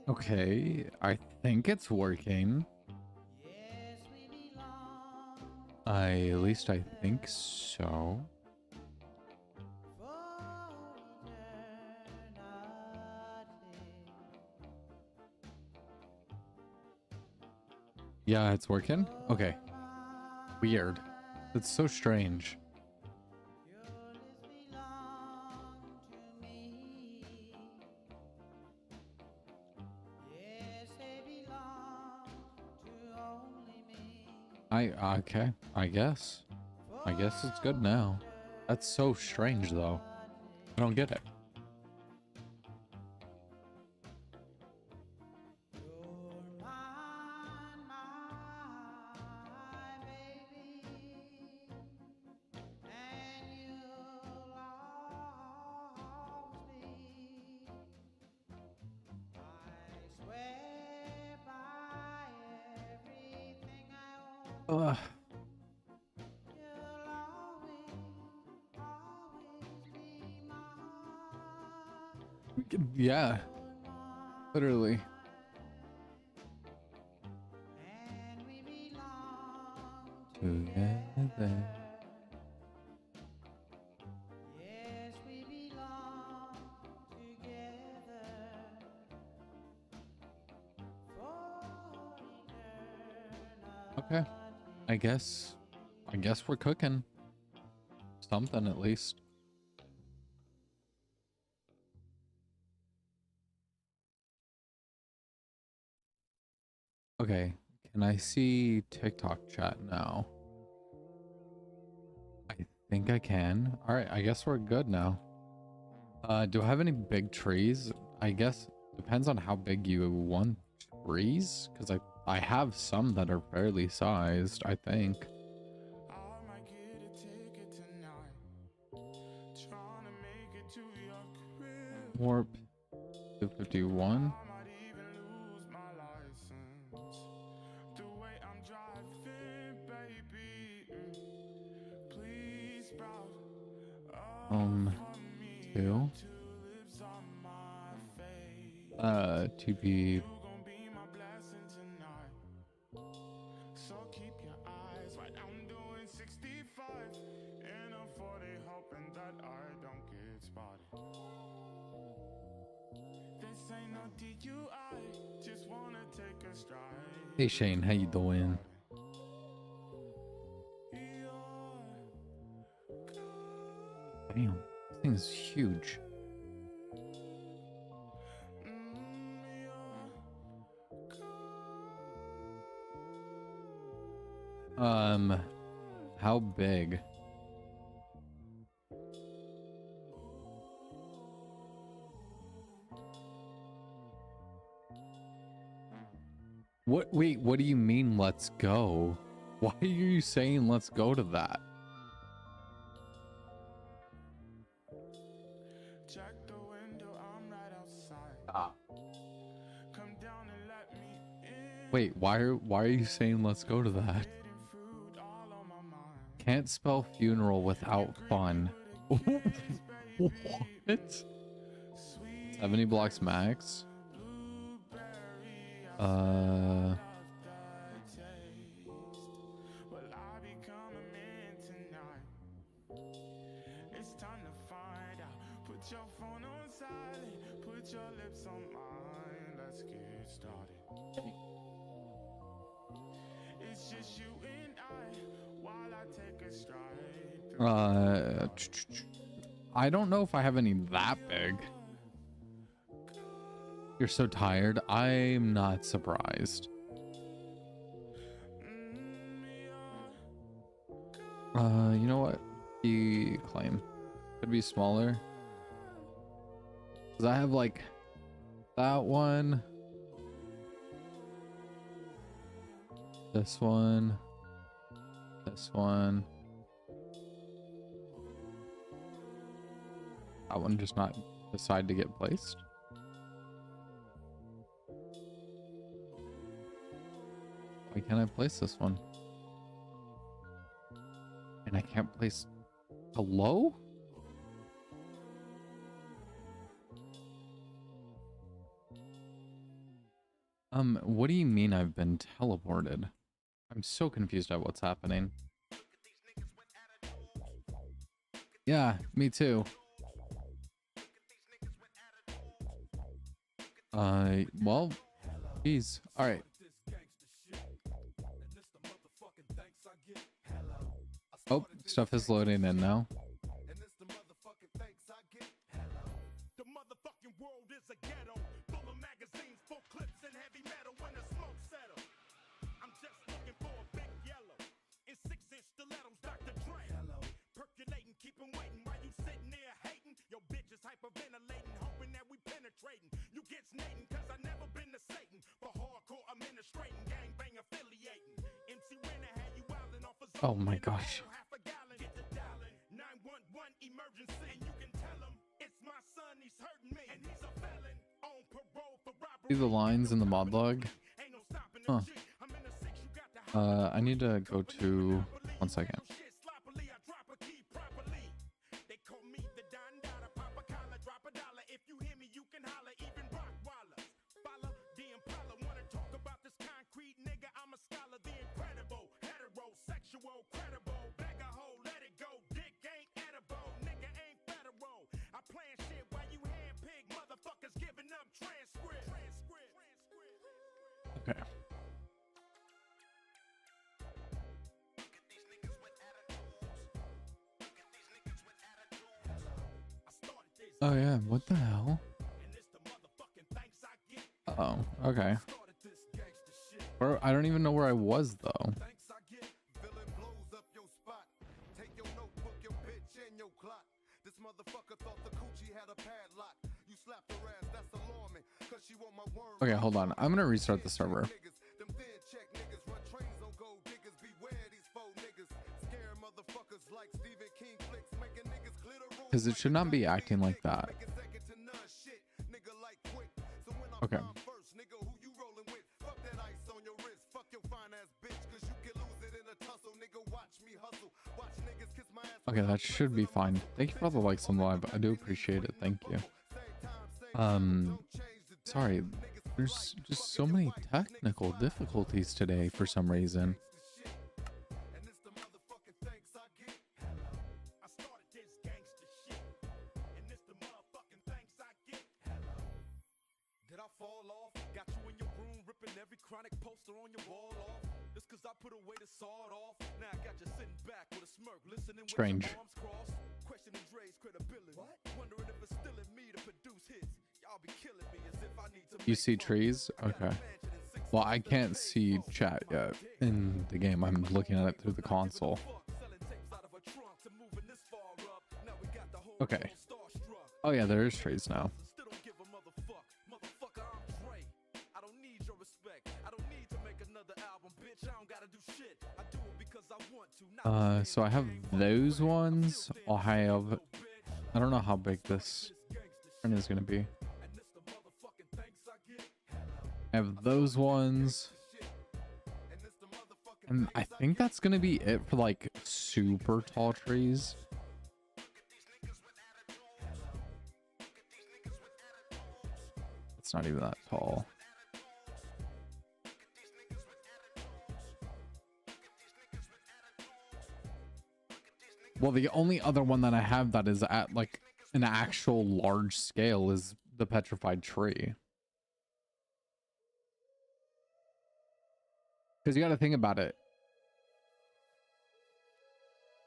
Okay, I think it's working. At least I think so. Yeah, it's working. Okay. Weird. It's so strange. Okay, I guess. I guess it's good now. That's so strange though. I don't get it. Ugh. Yeah, literally. Together. Okay. I guess we're cooking something at least. Okay. Can I see TikTok chat now? I think I can. All right, I guess we're good now. Do I have any big trees? I guess depends on how big you want trees, because I have some that are fairly sized, I think. Warp 251. Two. TP. Hey Shane, how you doing? Damn, this thing is huge. How big? What? Wait, what do you mean, let's go? Why are you saying let's go to that? Ah. Wait, why are you saying let's go to that? Can't spell funeral without fun. What? 70 blocks max? I don't know if I have any that big. You're so tired. I'm not surprised. You know what? The claim could be smaller. Cause I have like that one, this one, this one. That one just not decide to get placed. Why can't I place this one? And I can't place hello? What do you mean I've been teleported? I'm so confused at what's happening. Yeah, me too. Well, geez. All right. Oh, stuff is loading in now. The motherfucking world is a ghetto, full of magazines, full clips, and heavy metal when the smoke settles. I'm just looking for a big yellow in 6-inch stilettos, Dr. Dre. Percolating, keep 'em waiting while you sitting there hating. Your bitch is hyperventilating, hoping that we penetrating. You get snating, cause I never been to Satan. For hardcore administrating, gangbang affiliating. MC Renner had you wildin' off a zone. Oh my gosh. Half a gallon, get the dialing. 911 emergency, and you can tell him it's my son, he's hurting me, and he's a felon on parole for robbery. See the lines in the mod log? Ain't no stopping Huh. the shit. I'm in the six, you got to I need to go to 1 second. They call me the Don Dada, pop a collar, drop a dollar. If you hear me, you can holler, even Rockwaller. Follow the Impala, wanna talk about this concrete nigga? I'm a scholar, the incredible, heterosexual, credible. Bag a hole, let it go. Dick ain't edible, nigga ain't federal. I plan shit while you handpick motherfuckers giving up transcript. Okay. Oh yeah, what the hell? Oh, okay. Or I don't even know where I was though. This motherfucker thought the coochie had a padlock. You slapped her ass, that's alarming. Cause she want my worm. Okay, hold on. I'm gonna restart the server. Them thin check niggas run trains on gold diggers. Beware these faux niggas. Scare motherfuckers like Stephen King flicks. Making niggas clear the road. Because it should not be acting like that. Okay. First, nigga, who you rolling with? Fuck that ice on your wrist. Fuck your fine ass bitch. Cause you can lose it in a tussle. Nigga, watch me hustle. Watch niggas kiss my ass. Okay, that should be fine. Thank you for all the likes on the live. I do appreciate it. Thank you. Sorry. There's just so many technical difficulties today for some reason. Did I fall off? Got you in your room ripping every chronic poster on your wall off. It's cause I put away the sawed off. Now I got you sitting back with a smirk, listening with Strange. your arms crossed, questioning Dre's credibility. What? Wondering if it's still in me to produce hits. Y'all be killing me as if I need to. You see trees? Okay. Well, I can't see chat yet in the game. I'm looking at it through the console. Okay. Oh yeah, there is trees now. So I have those ones. I'll have, I don't know how big this print is gonna be. I have those ones. And I think that's gonna be it for like super tall trees. It's not even that tall. Well, the only other one that I have that is at like an actual large scale is the petrified tree. Because you got to think about it.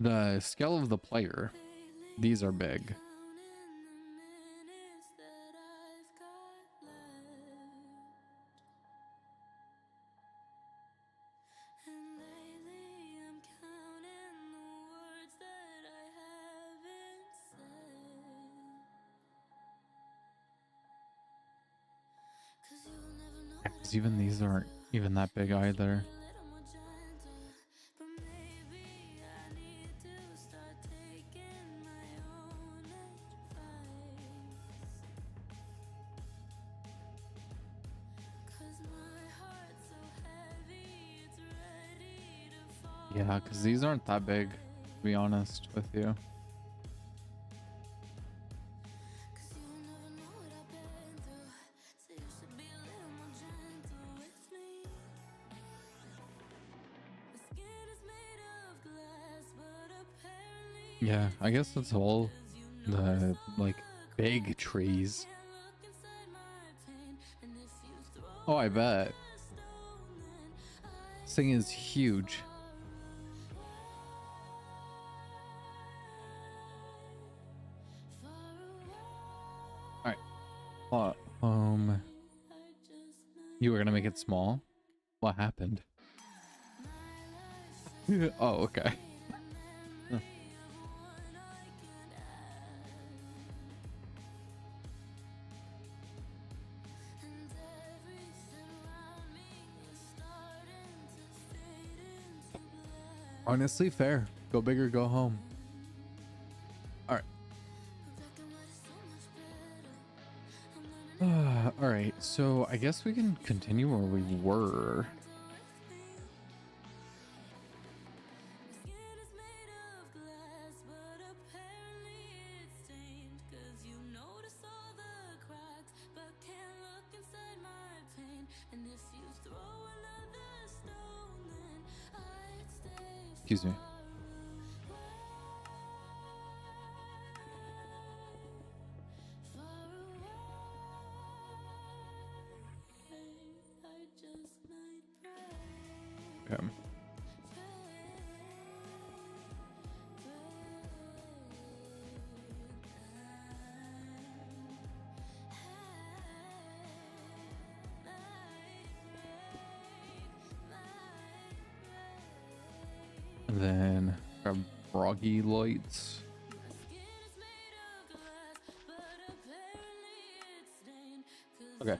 The scale of the player, these are big. Because even these aren't even that big either. Yeah, because these aren't that big, to be honest with you. Yeah, I guess that's all the like big trees. Oh, I bet. This thing is huge. All right. You were gonna make it small? What happened? Oh, okay. Honestly, fair. Go big or go home. All right. All right. So I guess we can continue where we were. Excuse me. Okay. And then grab froggy lights. Okay.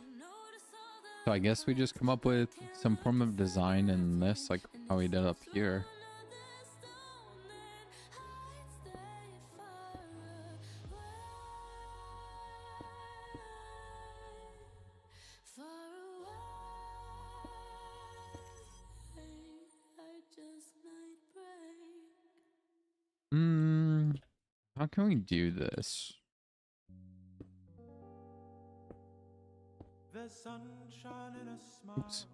So I guess we just come up with some form of design in this, like how we did up here. How can we do this? There's sunshine in a smile. Oops.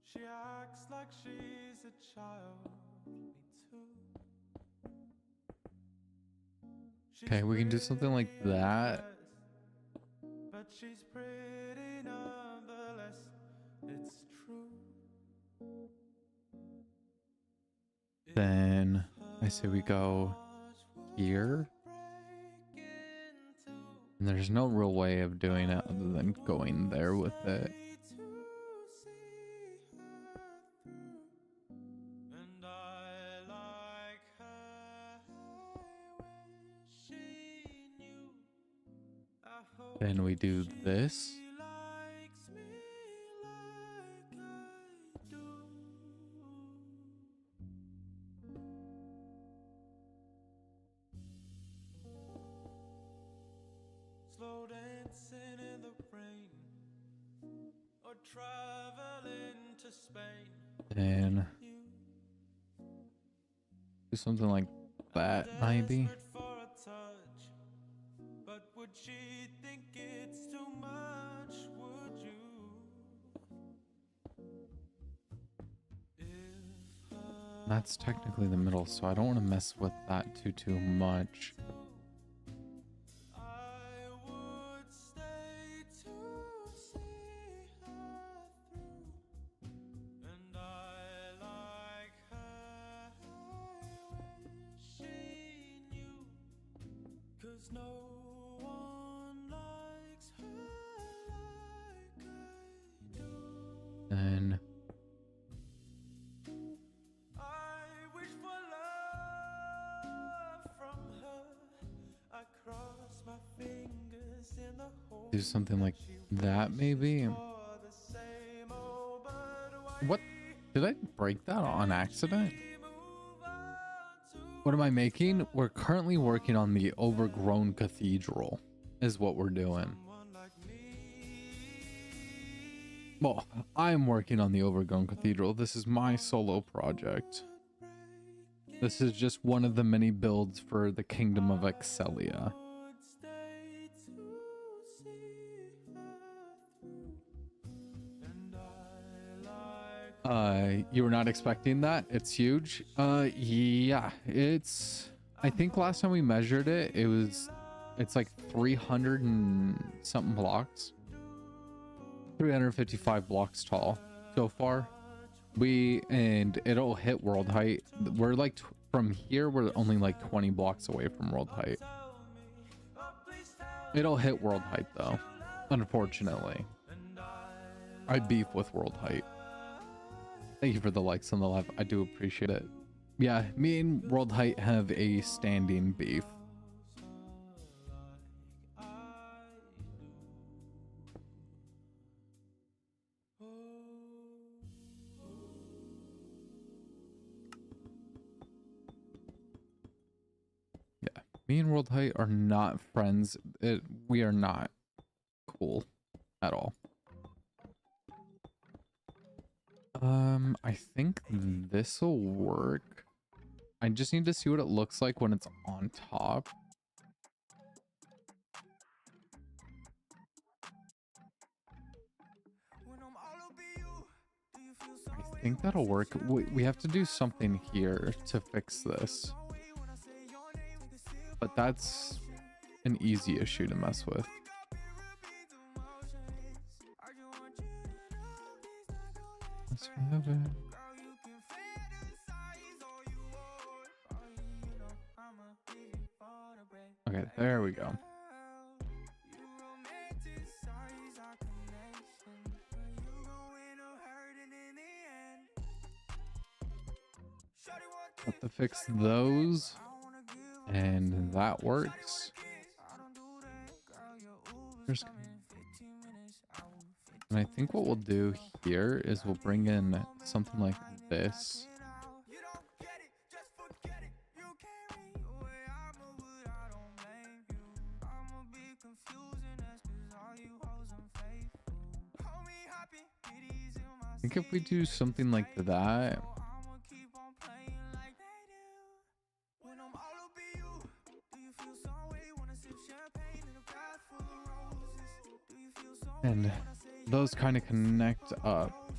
She acts like she's a child. Me too. Okay, we can do something like that. But she's pretty nonetheless. It's true. Then I say we go here. And there's no real way of doing it other than going there with it. Then we do this. Slow dancing in the rain, or traveling to Spain. Then do something like that, maybe. But would she think it's too much? Would you? That's technically the middle, so I don't want to mess with that too much. Then do something like that, maybe. What? Did I break that on accident? What am I making? We're currently working on the overgrown cathedral, is what we're doing. Well, I'm working on the overgrown cathedral. This is my solo project. This is just one of the many builds for the Kingdom of Excelia. You were not expecting that? It's huge. Yeah, it's I think last time we measured it, it's like 300 and something blocks. 355 blocks tall so far. And it'll hit world height. We're like from here, we're only like 20 blocks away from world height. It'll hit world height though, unfortunately. I beef with world height. Thank you for the likes on the live. I do appreciate it. Yeah, me and world height have a standing beef. Yeah, me and world height are not friends. We are not cool at all. I think this will work. I just need to see what it looks like when it's on top. I think that'll work. We have to do something here to fix this. But that's an easy issue to mess with. Let's have it. Okay, there we go. Have to fix those, and that works. And I think what we'll do here is we'll bring in something like this. I think if we do something like that, and those kind of connect up.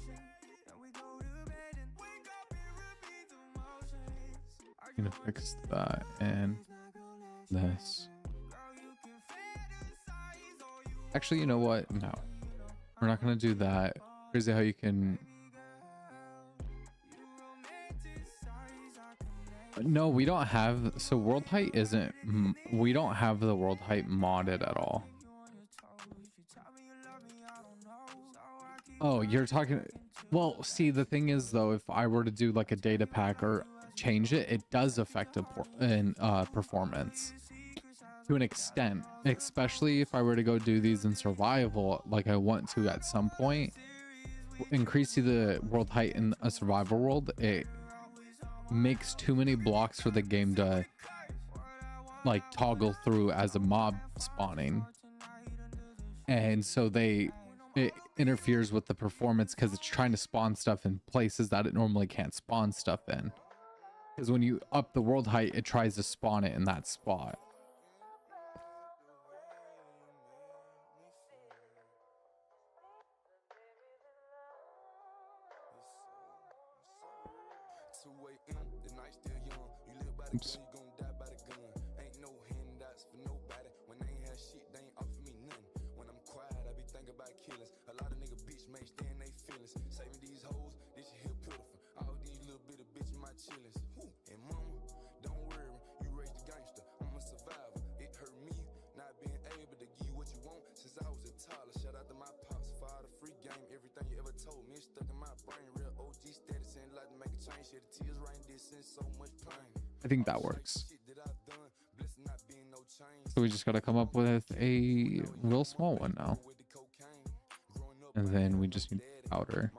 I'm gonna fix that and this. Actually, you know what? No, we're not gonna do that. Crazy how you can. No, we don't have. So world height isn't. We don't have the world height modded at all. Oh, you're talking. Well, see, the thing is though, if I were to do like a data pack or change it, it does affect performance to an extent, especially if I were to go do these in survival, like I want to at some point. Increasing the world height in a survival world, it makes too many blocks for the game to like toggle through as a mob spawning, and so it interferes with the performance because it's trying to spawn stuff in places that it normally can't spawn stuff in, because when you up the world height, it tries to spawn it in that spot. Oops. I think that works. So we just got to come up with a real small one now. And then we just need powder.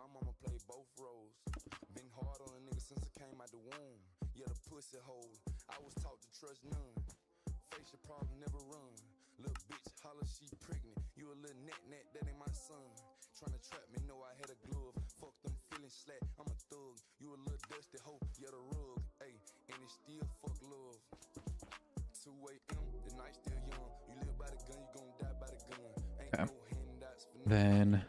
Okay. Then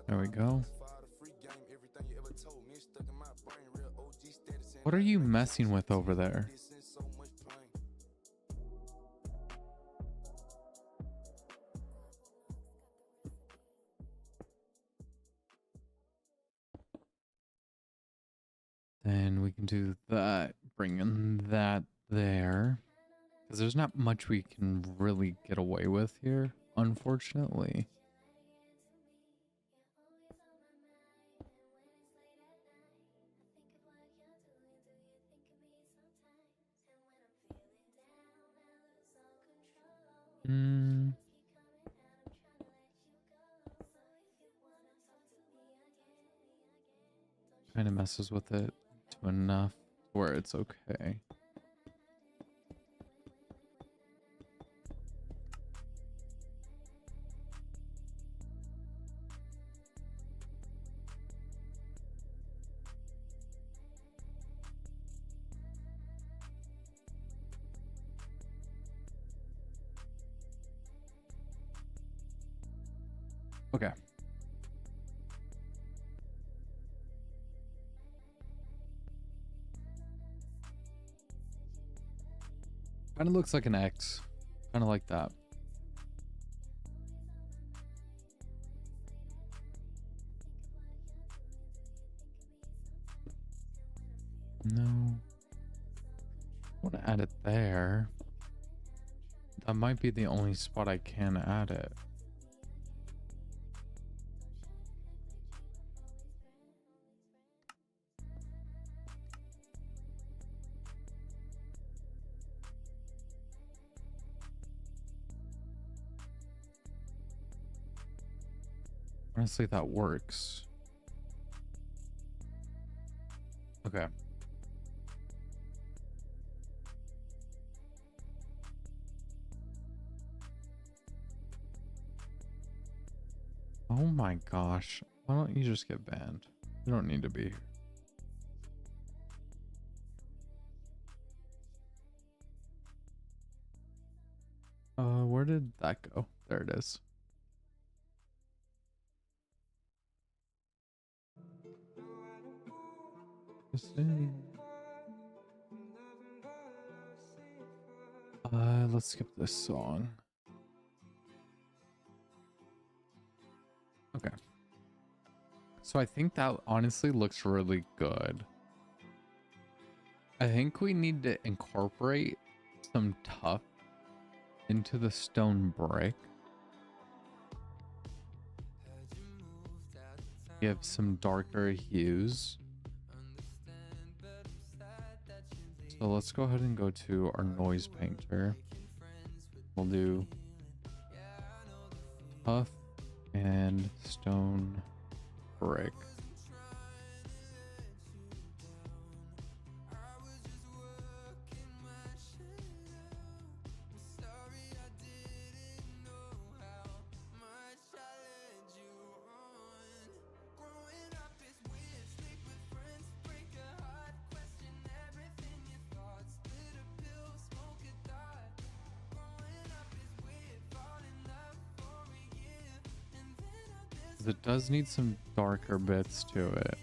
There we go. What are you messing with over there? Then we can do that, bring in that there. Because there's not much we can really get away with here, unfortunately. Kind of messes with it to enough where it's okay. Okay. Kind of looks like an X. Kind of like that. No. I want to add it there. That might be the only spot I can add it. Honestly, that works. Okay. Oh my gosh. Why don't you just get banned? You don't need to be here. Where did that go? There it is. Let's skip this song. Okay. So I think that honestly looks really good. I think we need to incorporate some tuff into the stone brick. Give some darker hues. So let's go ahead and go to our noise painter. We'll do tuff and stone brick. It does need some darker bits to it.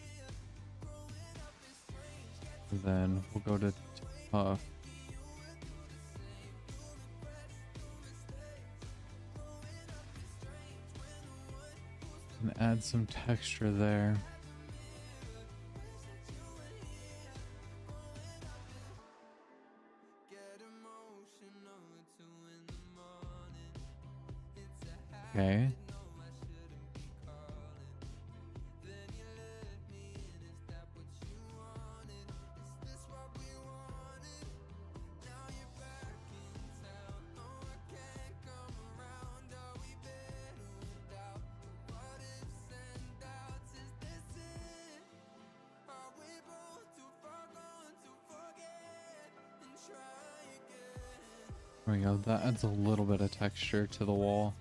Then we'll go to tuff. And add some texture there. Okay. There we go. That adds a little bit of texture to the wall.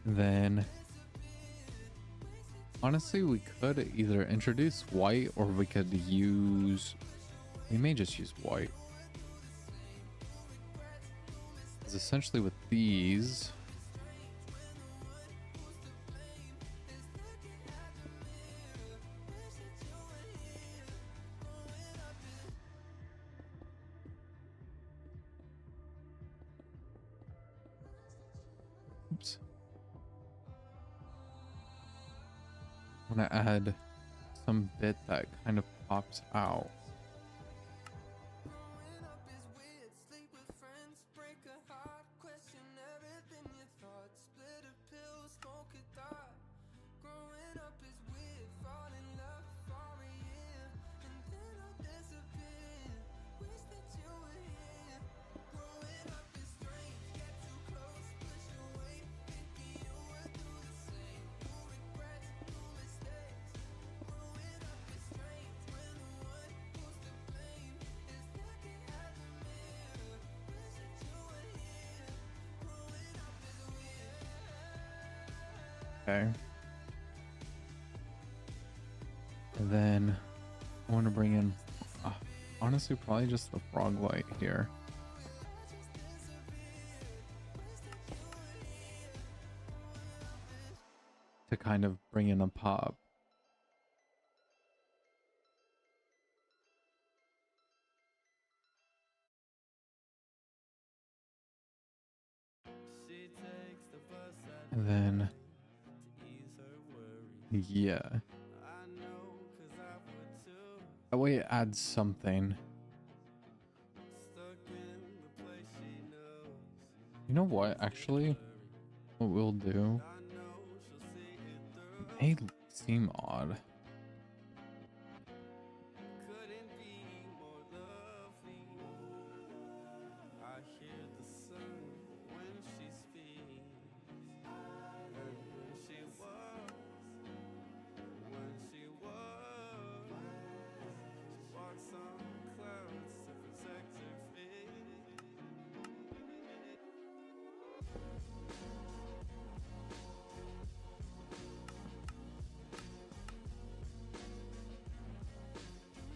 Then, honestly, we could either introduce white or we could use We may just use white. Because essentially with these, oops. I'm gonna add some bit that kind of pops out. Okay. And then I want to bring in, honestly, probably just the frog light here. To kind of bring in a pop. And then, yeah. That way it adds something. You know what, actually? What we'll do, it may seem odd.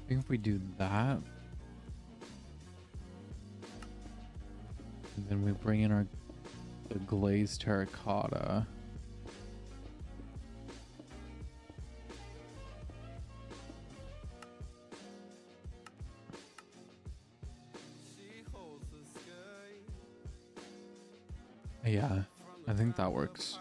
I think if we do that, and then we bring in the glazed terracotta. Yeah, I think that works.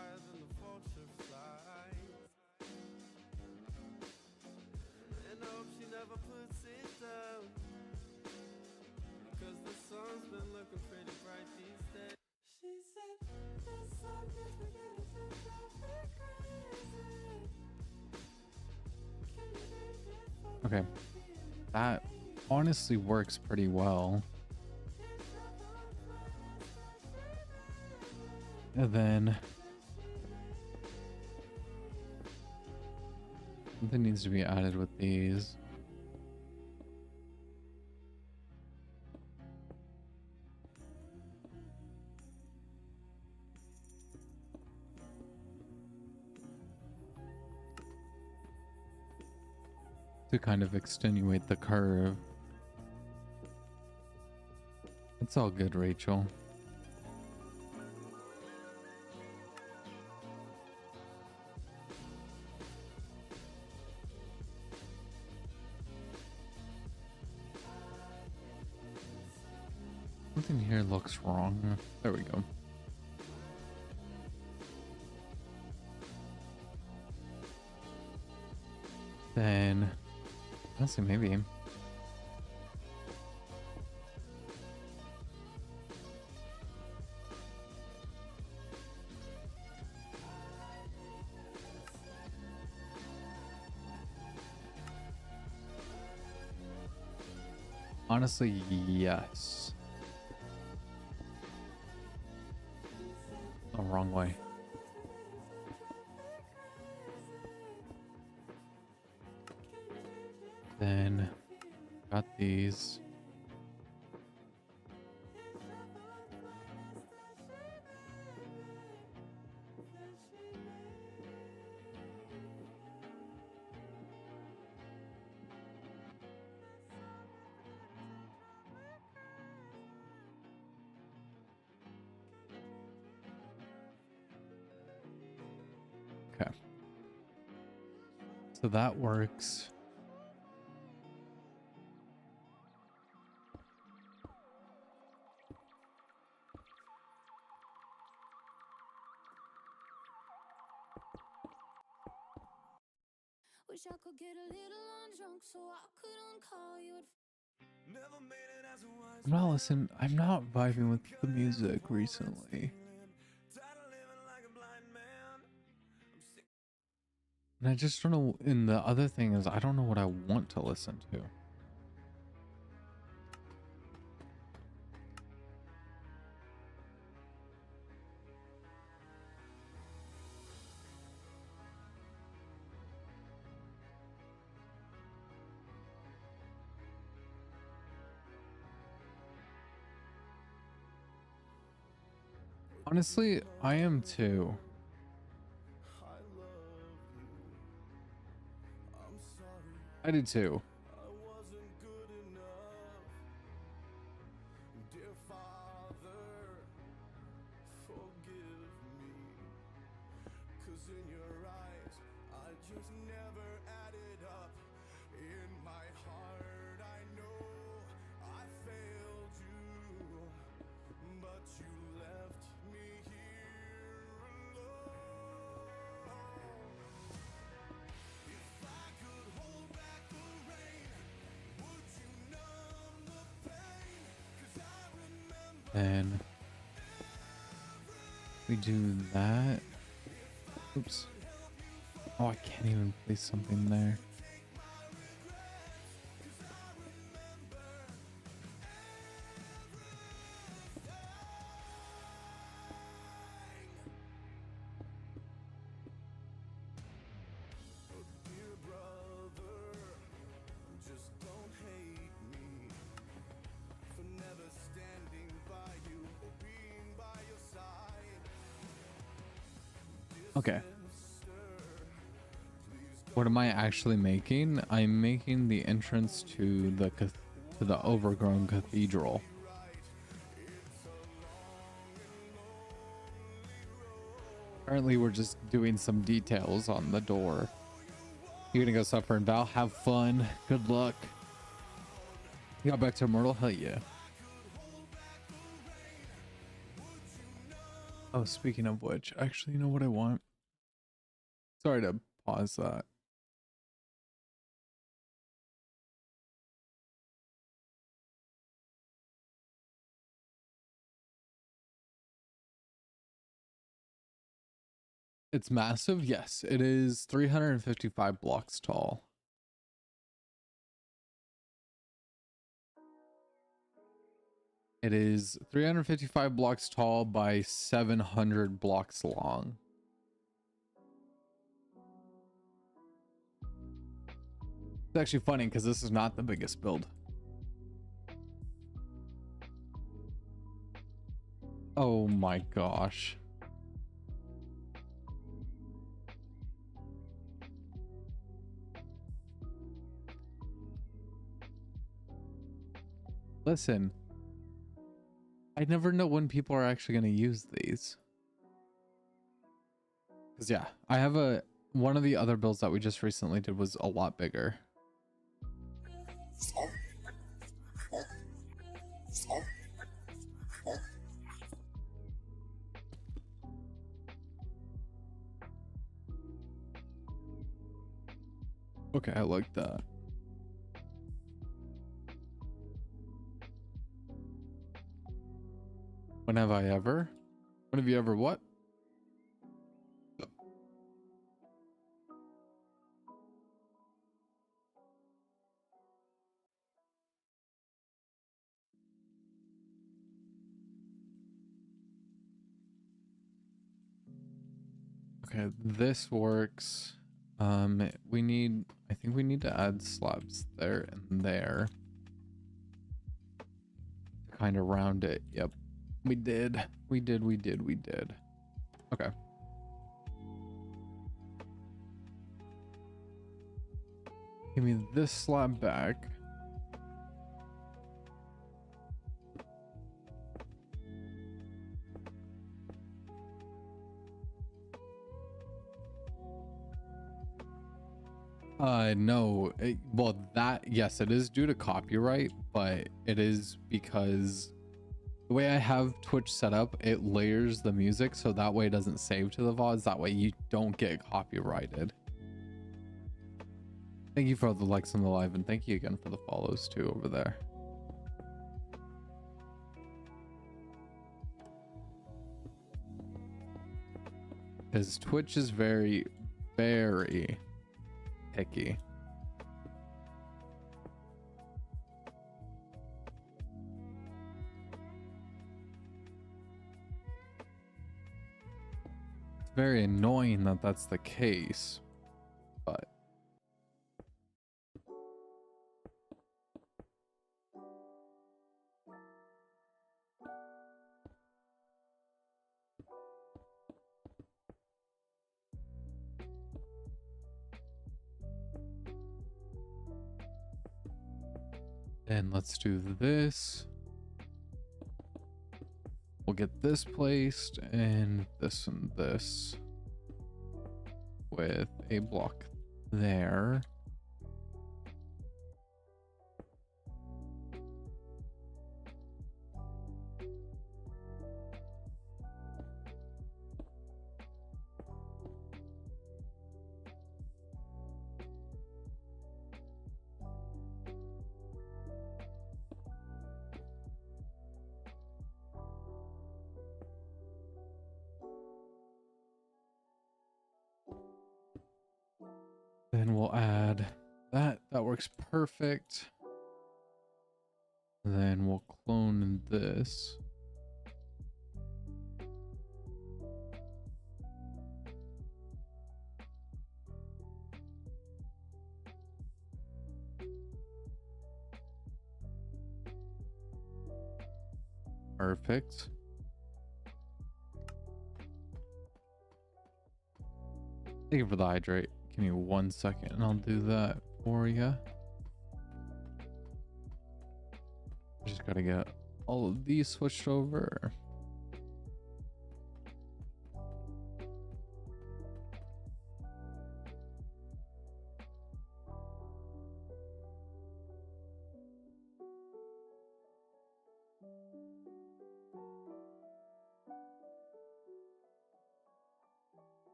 Okay, that honestly works pretty well. And then something needs to be added with these. To kind of extenuate the curve. It's all good, Rachel. Something here looks wrong. There we go. Then, honestly, maybe. Honestly, yes. Oh, wrong way. Then got these. So that works. Wish I could get a little undrunk so I couldn't call you. Never made it as a wise I'm not listening. I'm not vibing with the music recently. tired of living like a blind man. I'm sick. And I just don't know. And the other thing is, I don't know what I want to listen to. Honestly, I am too. I love you. I'm sorry I do too. I wasn't good enough. Dear Father, forgive me. 'Cause in your eyes, I just never added up. In my heart, I know I failed you. But you left me here alone. If I could hold back the rain, would you numb the pain? 'Cause I remember Then we do that. Oops. Oh, I can't even place something there. dear brother, just don't hate me for never standing by you or being by your side. Okay. What am I actually making? I'm making the entrance to the overgrown cathedral. Currently, we're just doing some details on the door. You're gonna go suffer and Val. Have fun. Good luck. You got back to Immortal? Hell yeah. Oh, speaking of which, actually, you know what I want? Sorry to pause that. It's massive. Yes, it is 355 blocks tall. It is 355 blocks tall by 700 blocks long. It's actually funny because this is not the biggest build. Oh my gosh. Listen, I never know when people are actually going to use these. Because yeah, I have one of the other builds that we just recently did was a lot bigger. Okay, I like that. When have I ever? When have you ever what? Okay, this works. We need, I think we need to add slabs there and there to kind of round it. Yep, we did. We did. Okay. Give me this slab back. No. Well, that, yes, it is due to copyright, but it is because the way I have Twitch set up, it layers the music so that way it doesn't save to the VODs. That way you don't get copyrighted. Thank you for all the likes on the live, and thank you again for the follows too over there. Because Twitch is very, very picky. It's very annoying that that's the case, but and let's do this. We'll get this placed and this with a block there. Then we'll add that. That works perfect. Then we'll clone this. Perfect. Thank you for the hydrate. Give me 1 second and I'll do that for you. Just gotta get all of these switched over.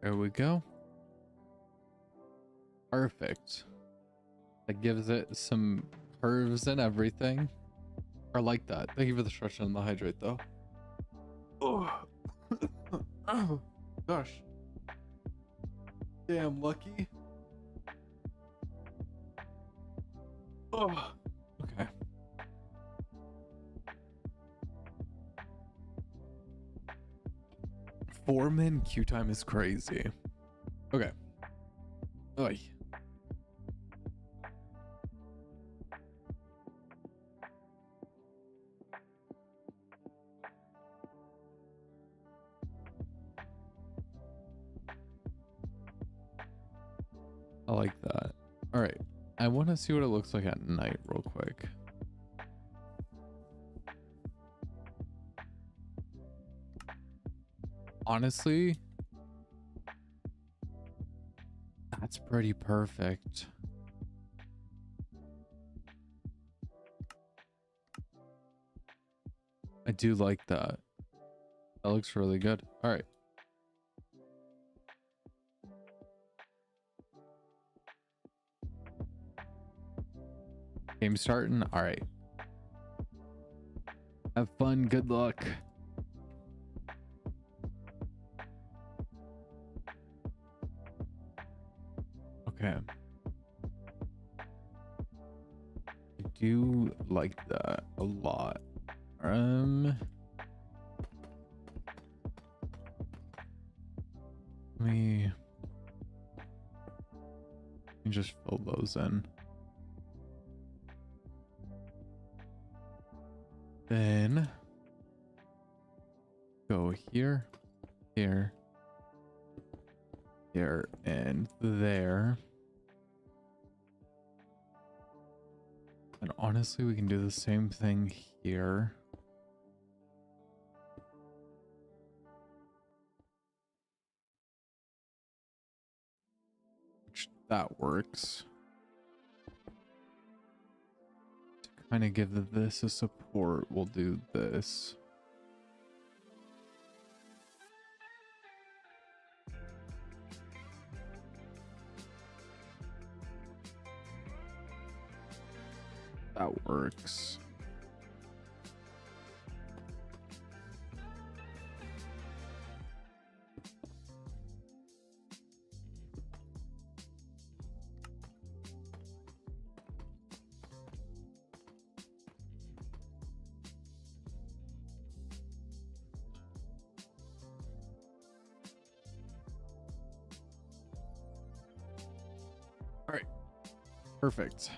There we go. Perfect. That gives it some curves and everything. I like that. Thank you for the stretch and the hydrate though. Oh, oh gosh. Damn lucky. Oh, okay. Four-man queue time is crazy. Okay. Oy. I like that. All right. I want to see what it looks like at night real quick. Honestly, that's pretty perfect. I do like that. That looks really good. All right. Game starting. All right. Have fun. Good luck. Okay. I do like that a lot. Let me just fill those in. Then go here, here, here, and there. And honestly, we can do the same thing here. that works. To kind of give this a support, we'll do this. That works. All right, perfect.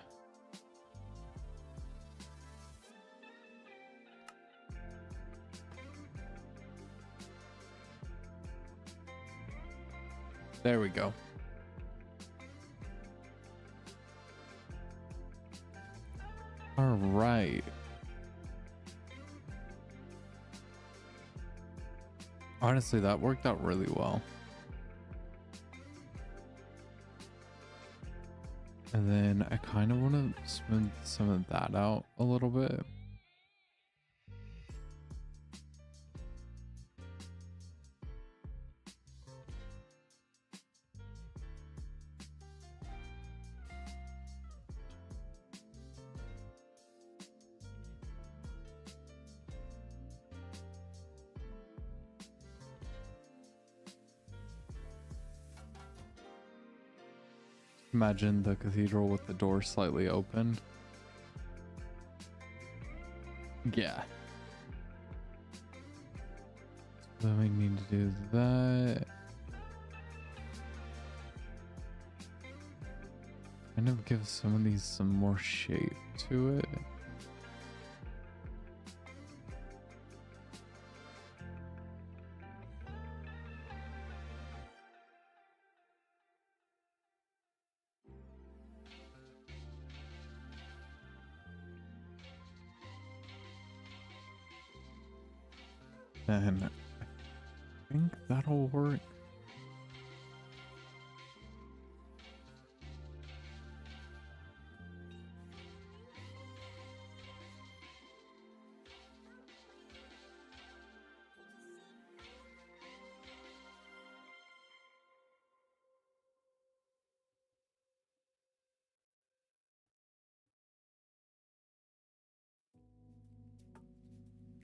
There we go. All right. Honestly, that worked out really well. And then I kind of want to smooth some of that out a little bit. Imagine the cathedral with the door slightly open. Yeah. Then we need to do that. Kind of give some of these some more shape to it. Then I think that'll work.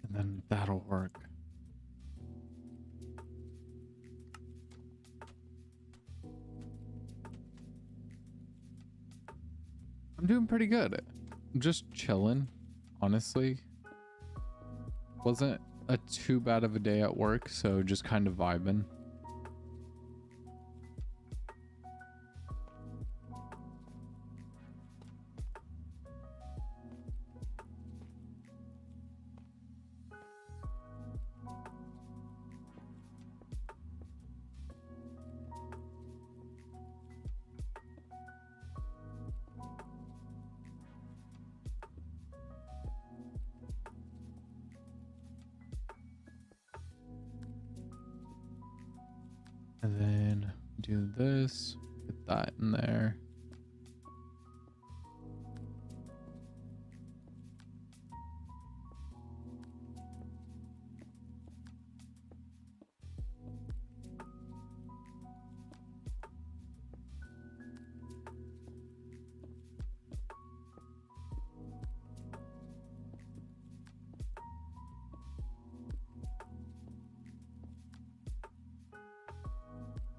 And then that'll work. I'm doing pretty good. I'm just chilling, honestly. Wasn't a too bad of a day at work, so just kind of vibing. And then do this, get that in there.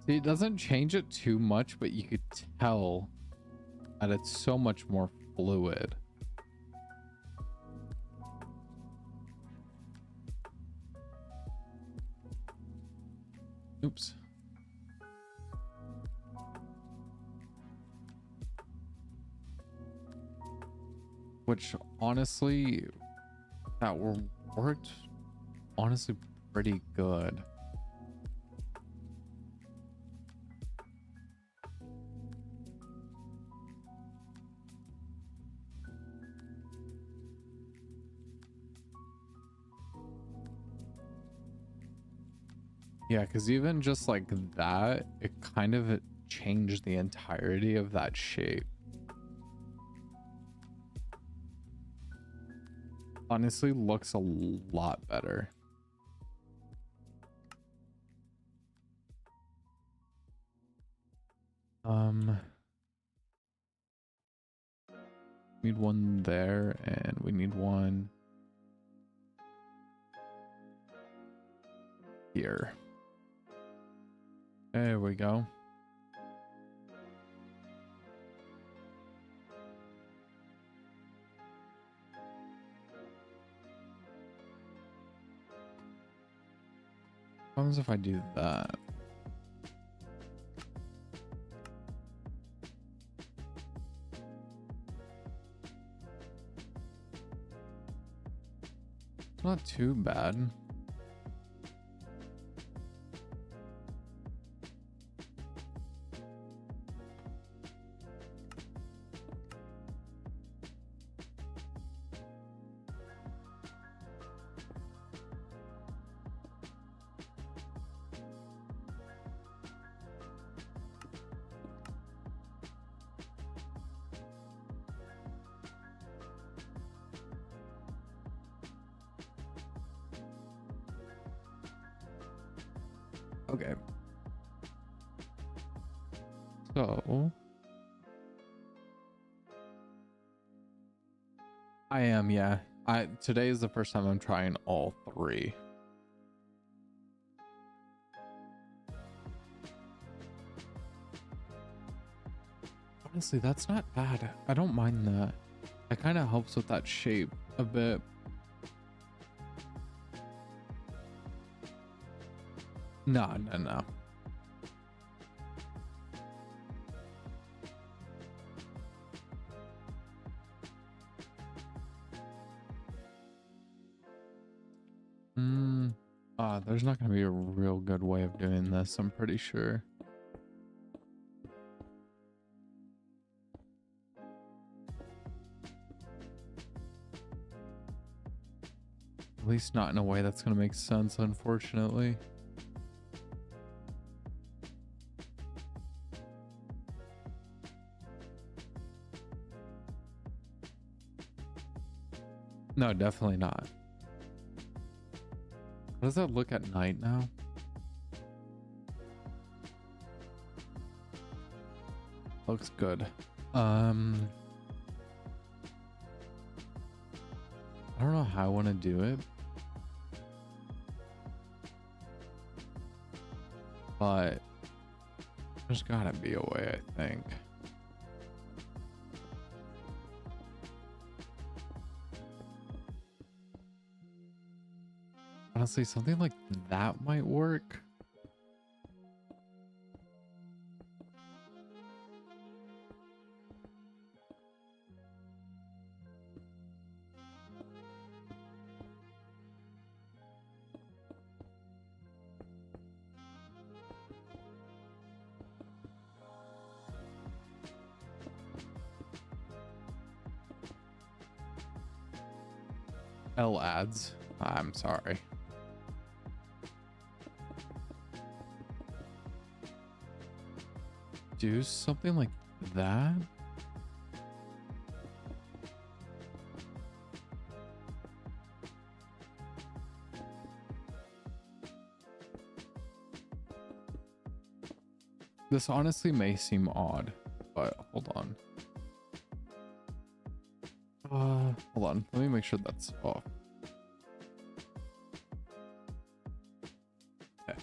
See, it doesn't change it too much, but you could tell that it's so much more fluid. Oops. Which honestly, that worked honestly pretty good. Yeah, because even just like that, it kind of change the entirety of that shape. Honestly, looks a lot better. Need one there, and we need one here. There we go. What happens if I do that? It's not too bad. Okay. So I am, yeah. Today is the first time I'm trying all three. Honestly, that's not bad. I don't mind that. It kind of helps with that shape a bit. No. There's not going to be a real good way of doing this, I'm pretty sure. At least not in a way that's going to make sense, unfortunately. No, definitely not. How does that look at night now? Looks good. I don't know how I want to do it, but there's gotta be a way, I think. Honestly, something like that might work. L ads. I'm sorry. Do something like that. This honestly may seem odd, but hold on. Hold on. Let me make sure that's off. Okay.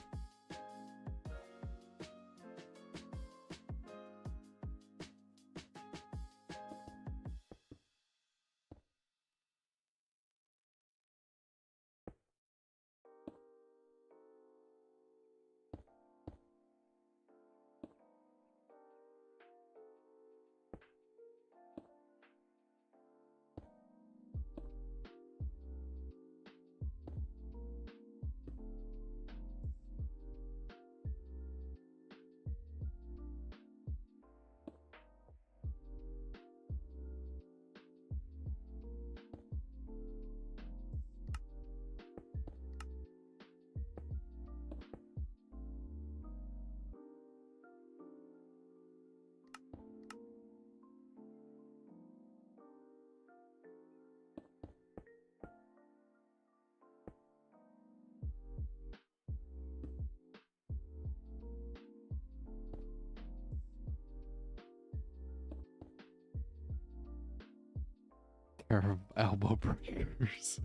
pair of elbow breakers.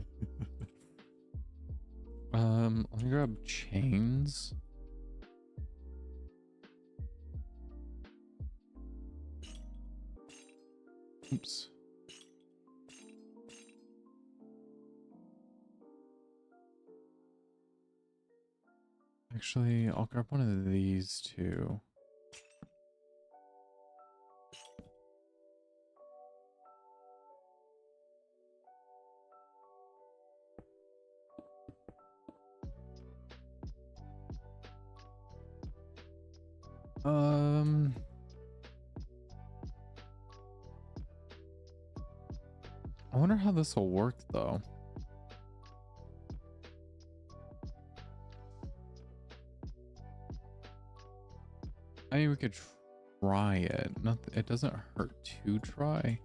Let me grab chains. Oops. Actually, I'll grab one of these too. I wonder how this will work though. I mean, we could try it. Not, it doesn't hurt to try.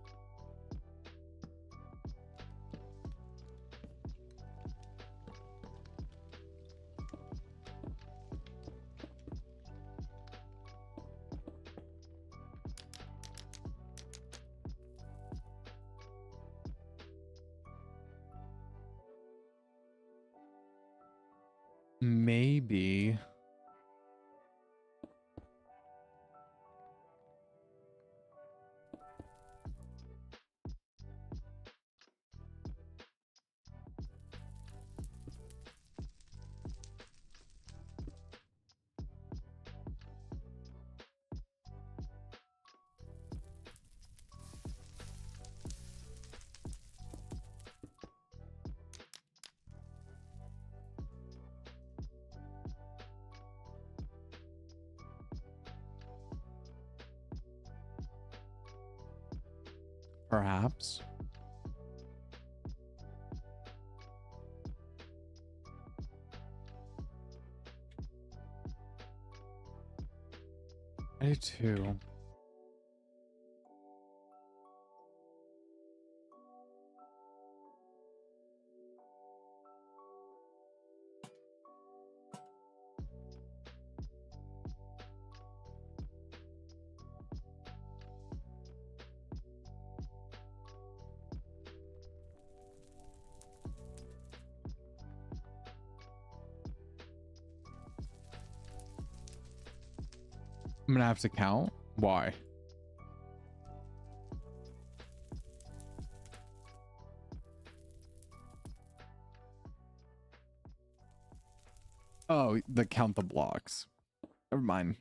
Maybe. Perhaps. I do too. I'm gonna have to count. Why? Oh, the count the blocks. Never mind.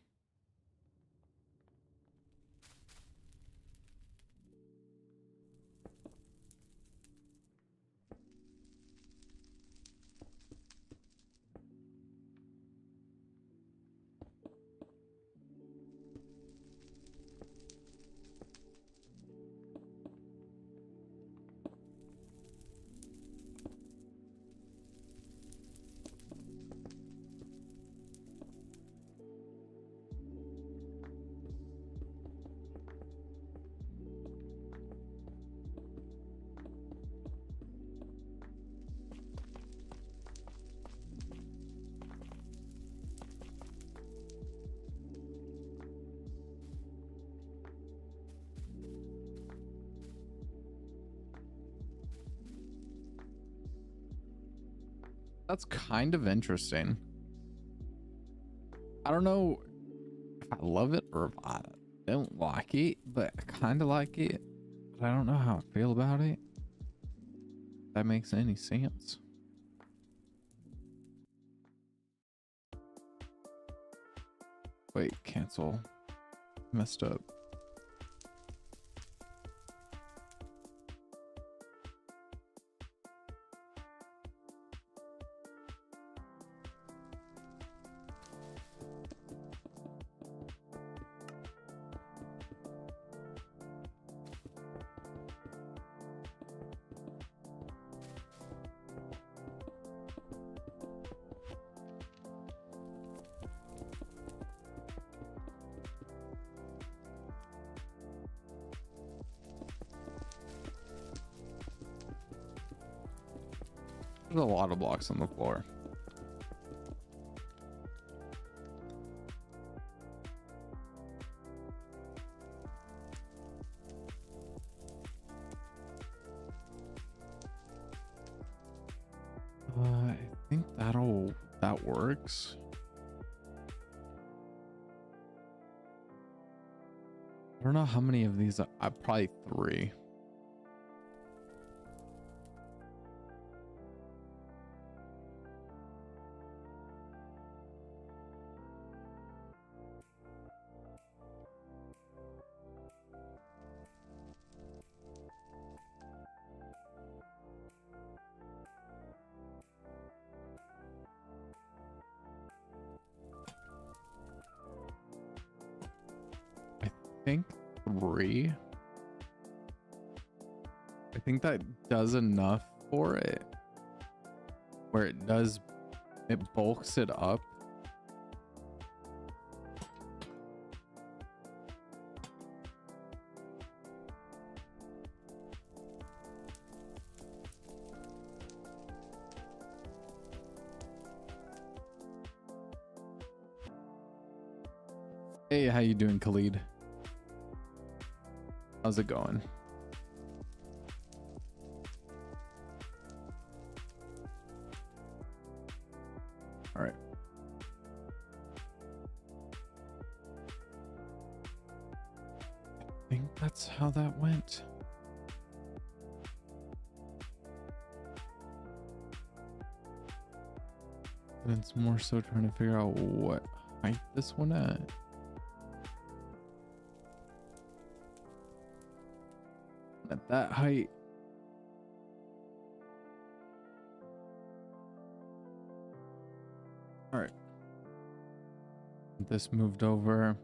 That's kind of interesting. I don't know if I love it or if I don't like it, but I kind of like it. But I don't know how I feel about it. If that makes any sense. Wait, cancel. Messed up. There's a lot of blocks on the floor. that works. I don't know how many of these. Probably 3. I think 3. I think that does enough for it. Where it bulks it up. Hey, how you doing, Khalid? How's it going? All right. I think that's how that went. And it's more so trying to figure out what height this one at. At that height. All right. This moved over.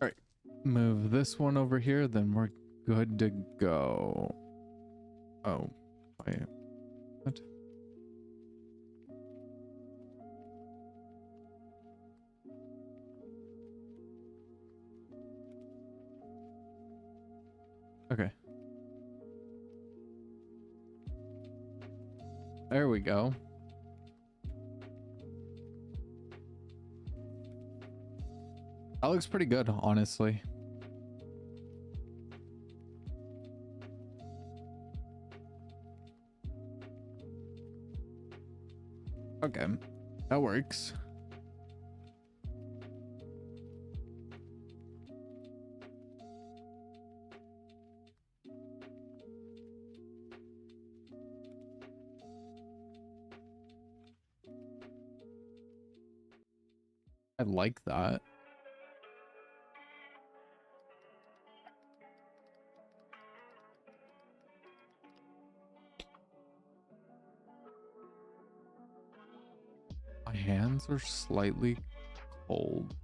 All right. Move this one over here, then we're good to go. Oh, wait. What? Okay. There we go. That looks pretty good, honestly. Okay, that works. I like that. My hands are slightly cold.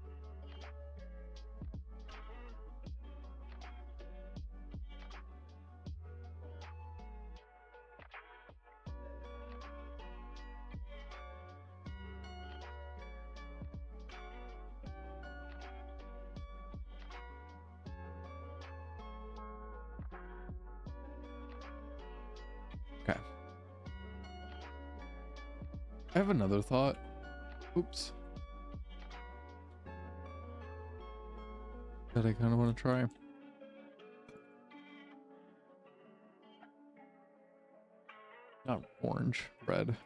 Okay. I have another thought. Oops. That I kind of want to try. Not orange, red.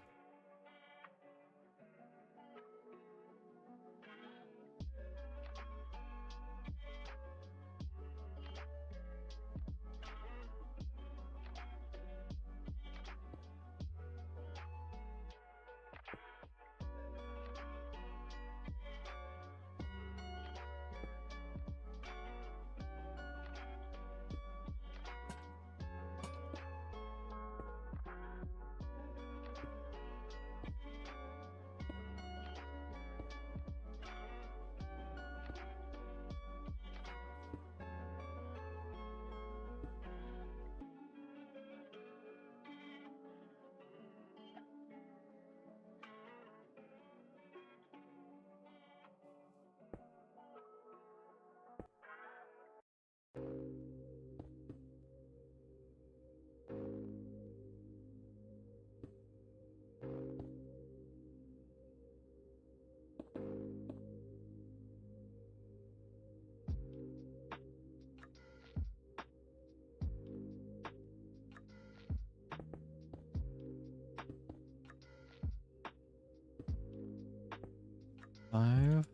5.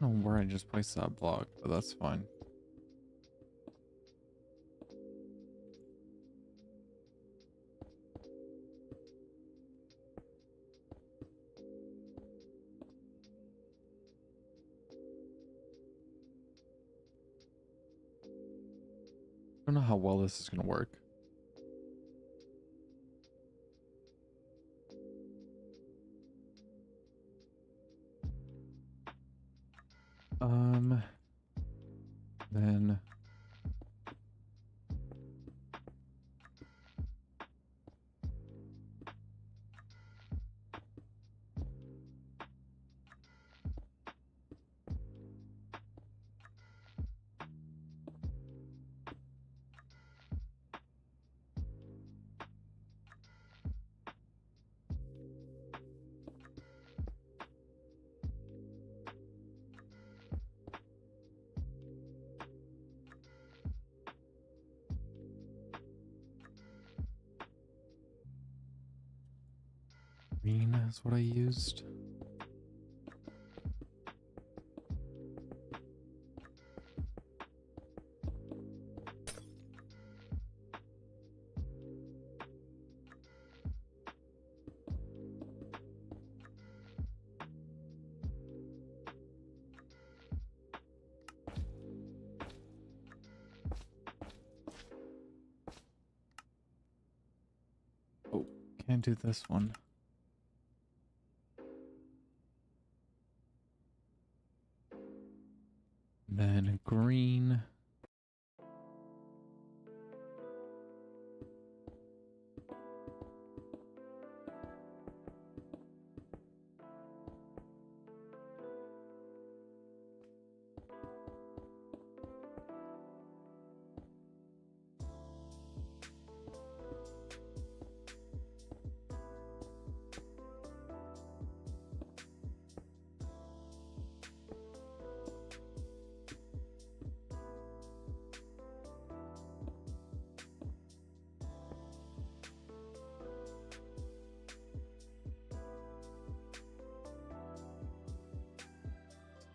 I don't know where I just placed that block, but that's fine. I don't know how well this is going to work. Then green is what I used. Oh, can't do this one. Then green.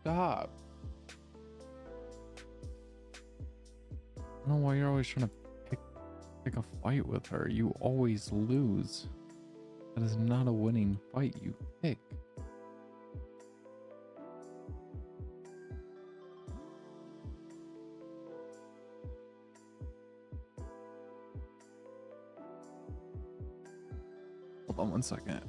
Stop. I don't know why you're always trying to pick a fight with her. You always lose. That is not a winning fight you pick. Hold on one second.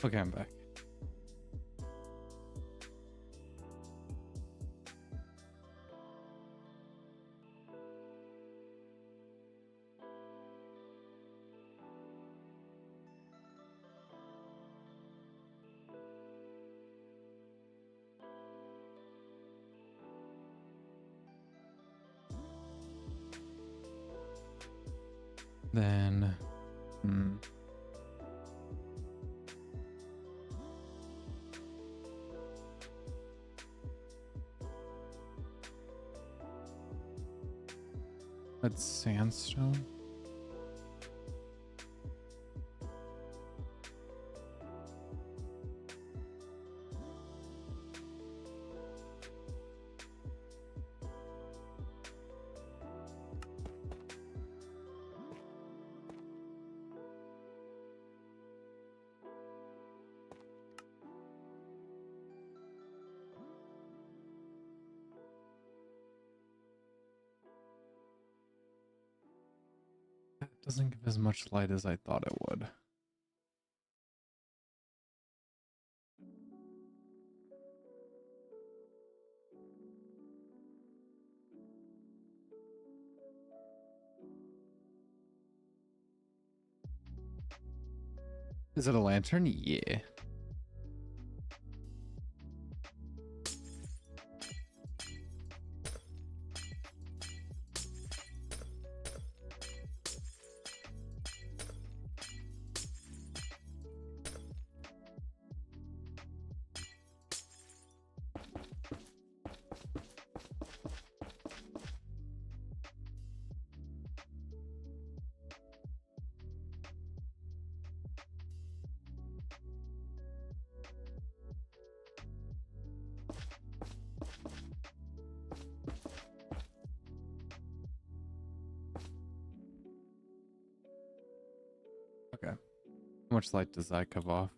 Okay, I'm back. Then, that's sandstone. Doesn't give as much light as I thought it would. Is it a lantern? Yeah. Okay. How much light does that give off?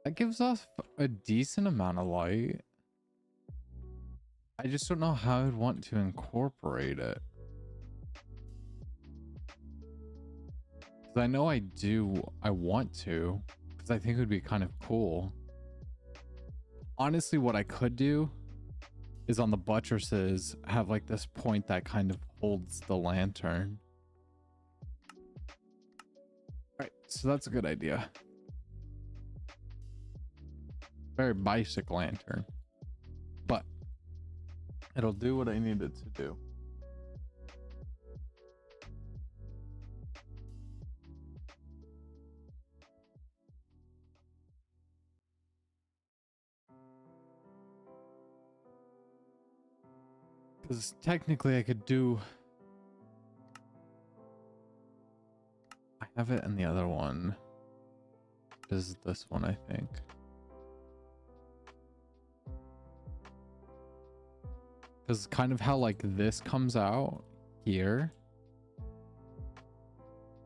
That gives off a decent amount of light. I just don't know how I'd want to incorporate it. Because I know I want to, because I think it would be kind of cool. Honestly, what I could do is on the buttresses have like this point that kind of holds the lantern. Right, so that's a good idea. Very basic lantern, but it'll do what I need it to do. Because technically I could do... I have it in the other one. Is this one, I think. Because kind of how like this comes out here.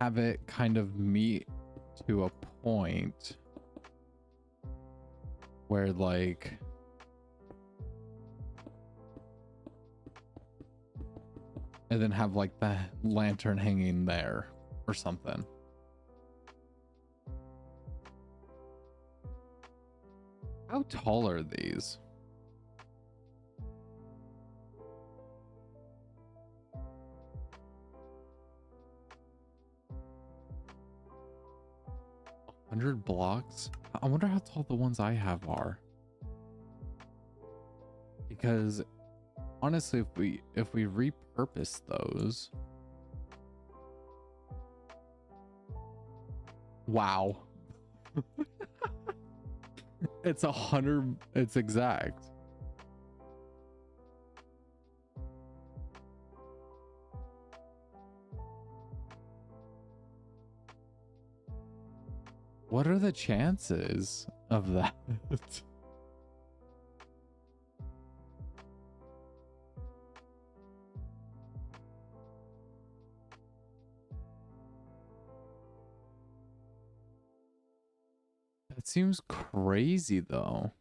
Have it kind of meet to a point where like... And then have like the lantern hanging there or something. How tall are these? $100 blocks? I wonder how tall the ones I have are. Because honestly, if we repurpose those, wow. It's 100, it's exact. What are the chances of that? That seems crazy though.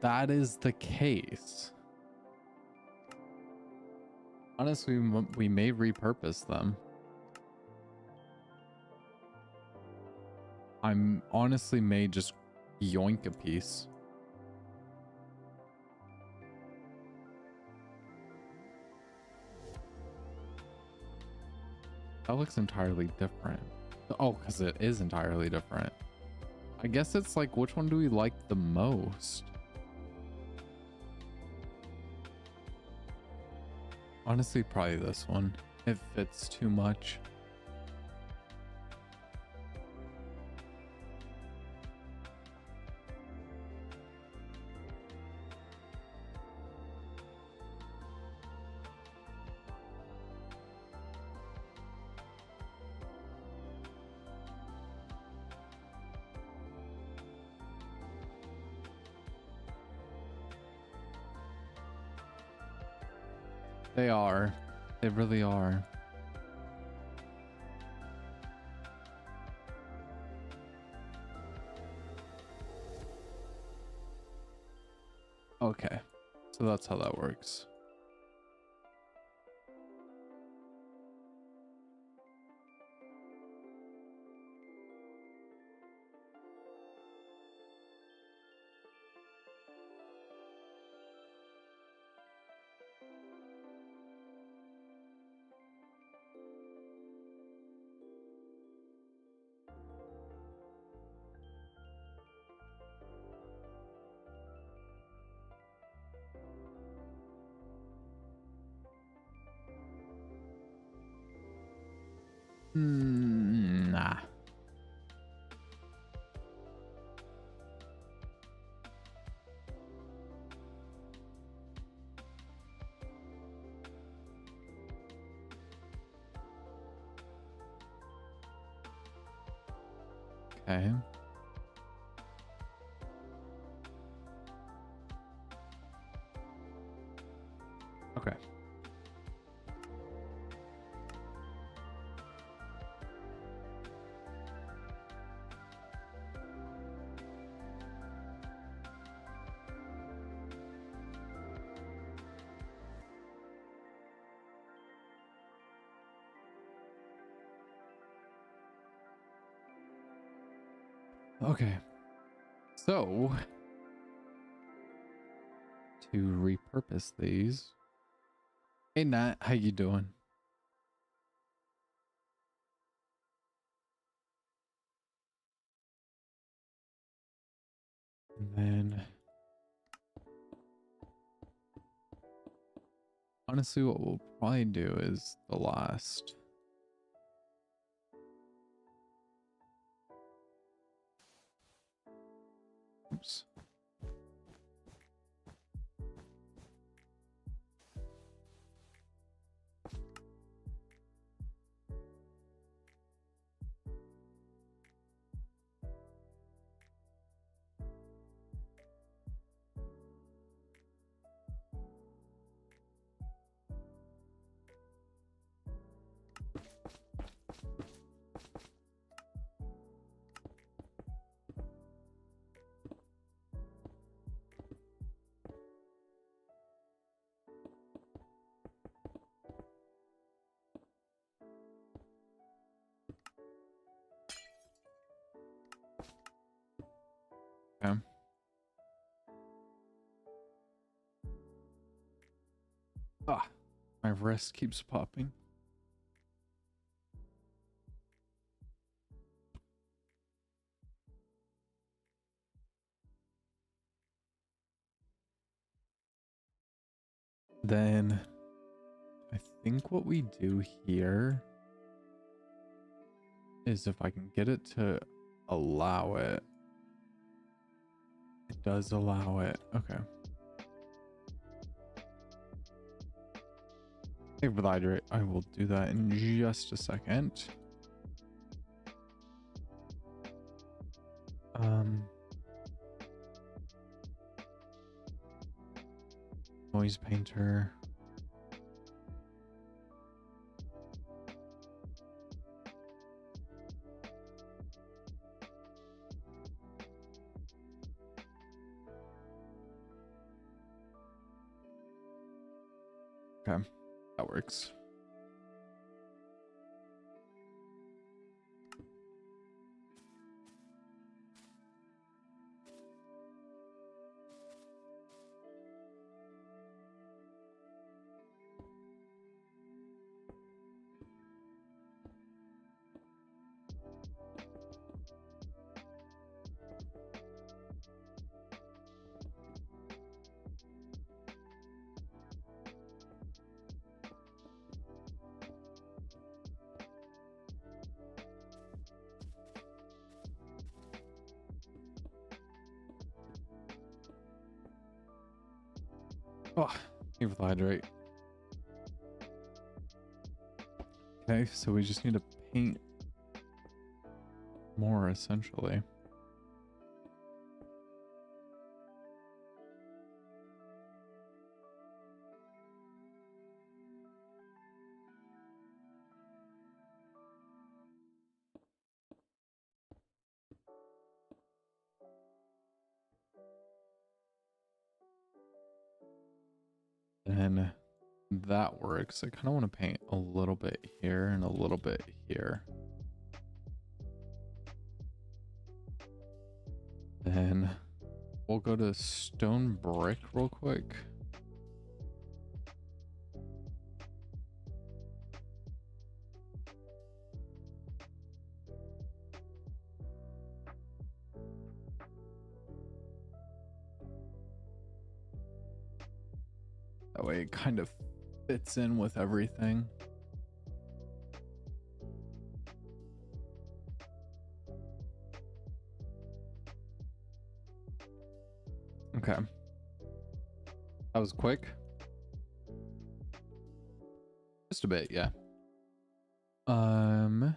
That is the case. Honestly, we may repurpose them. I'm honestly may just yoink a piece. That looks entirely different. Oh, because it is entirely different. I guess it's like, which one do we like the most? Honestly, probably this one. It fits too much. They are. They really are. Oh, Okay. So that's how that works. Nah. Okay. Okay. Okay. So to repurpose these. Hey Nat, how you doing? And then honestly what we'll probably do is the last. Oops. Okay. Ah, my wrist keeps popping. Then I think what we do here is if I can get it to allow it. It does allow it. Okay. Thank you for the hydrate. I will do that in just a second. Noise painter. Okay, that works. Oh, thank you for the hydrate. Okay, so we just need to paint more essentially. then that works. I kind of want to paint a little bit here and a little bit here. Then we'll go to stone brick real quick. That way it kind of fits in with everything. Okay. That was quick. Just a bit, yeah. Do,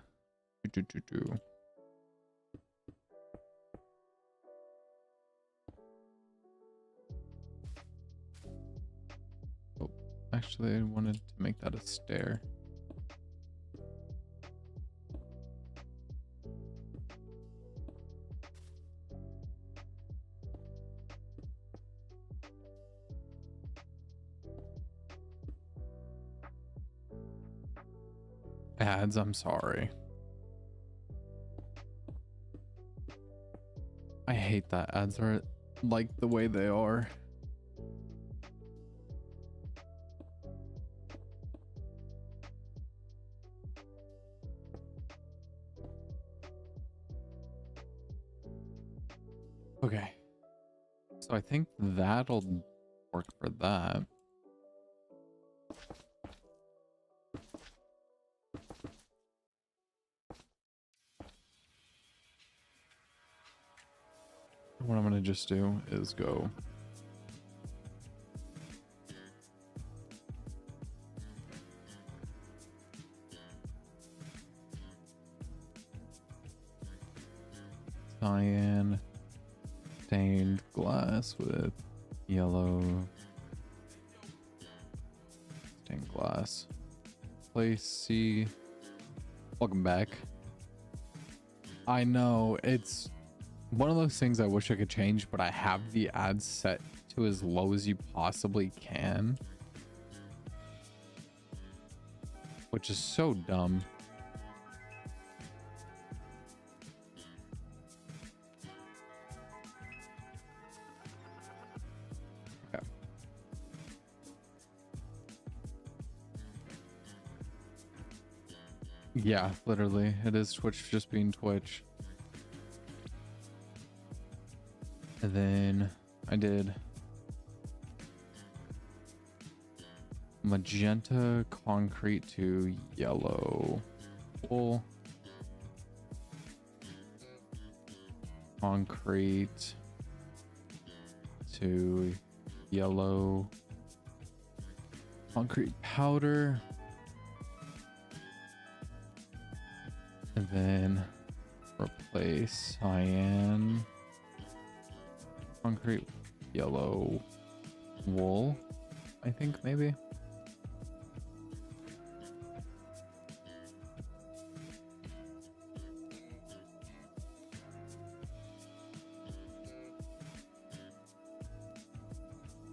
do, do, do. Oh, actually, I wanted to make that a stair. Ads, I'm sorry. I hate that ads are like the way they are. Okay. So I think that'll work for that. What I'm gonna just do is go cyan stained glass with yellow stained glass. Place C. Welcome back. I know it's one of those things I wish I could change, but I have the ads set to as low as you possibly can, which is so dumb. Okay. Yeah, literally, it is Twitch just being Twitch. And then I did magenta concrete to yellow wool, concrete to yellow, concrete powder, and then replace cyan concrete yellow wool, I think maybe.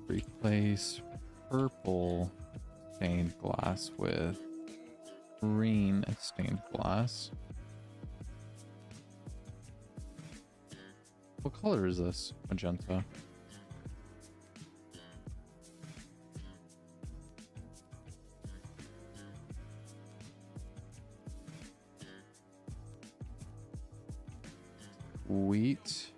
Replace purple stained glass with green stained glass. What color is this? Magenta. Wheat.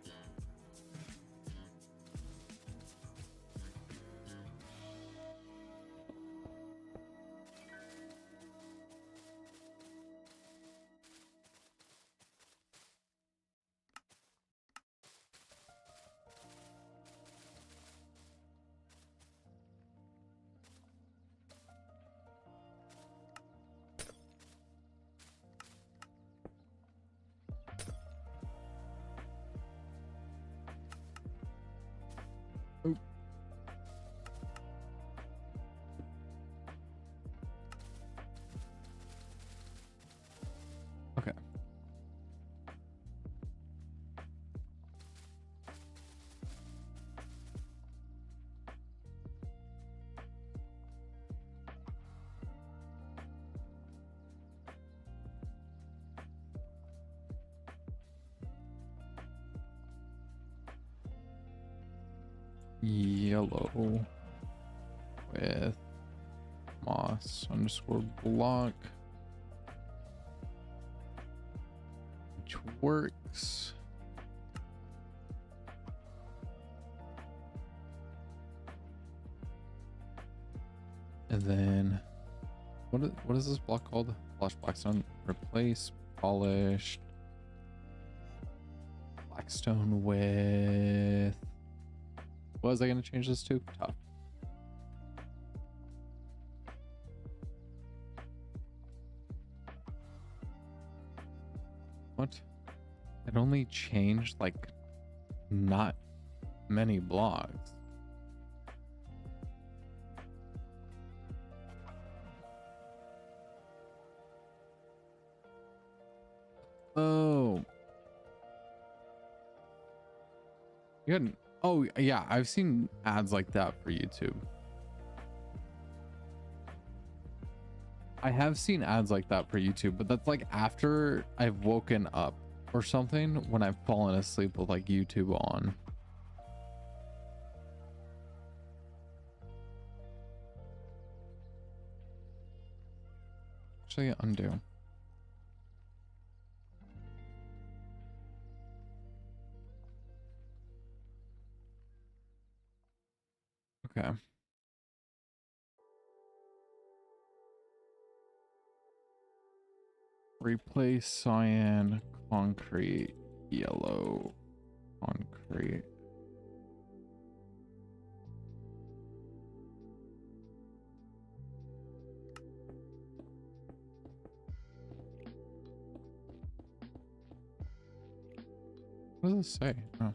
yellow with moss underscore block, which works. And then what is this block called? Polish blackstone. Replace polished blackstone with, what was I going to change this to? Tough. What? It only changed like not many blocks. Oh. You hadn't. Oh, yeah. I've seen ads like that for YouTube. I have seen ads like that for YouTube, but that's like after I've woken up or something, when I've fallen asleep with like YouTube on. Actually, undo. Okay. Replace cyan, concrete, yellow, concrete. What does it say? Oh.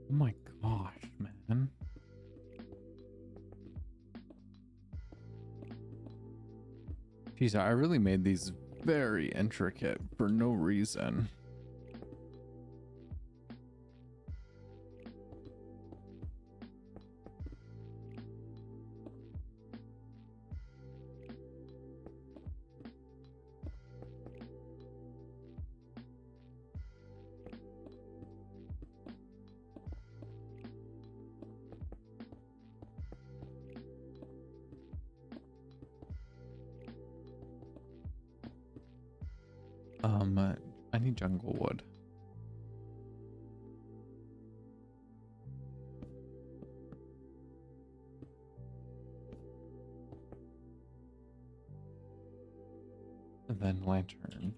Oh my gosh, man. Jeez, I really made these very intricate for no reason. I need jungle wood. And then lantern.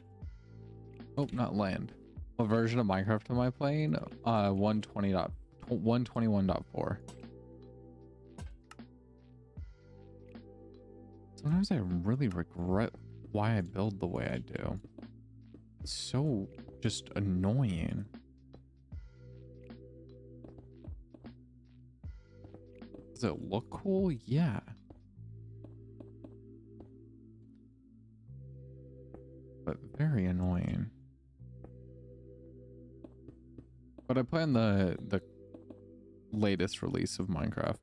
Oh, not land. What version of Minecraft am I playing? 121.4. Sometimes I really regret why I build the way I do. It's so just annoying. Does it look cool? Yeah. But very annoying. But I play on the latest release of Minecraft.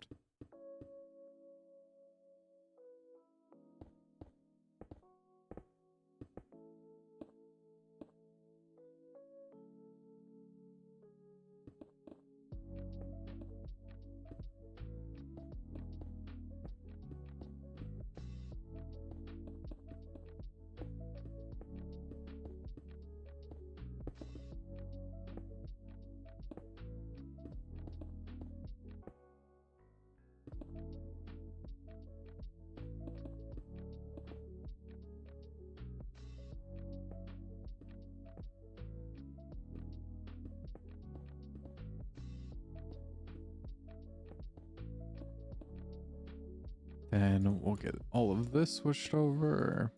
Then we'll get all of this switched over.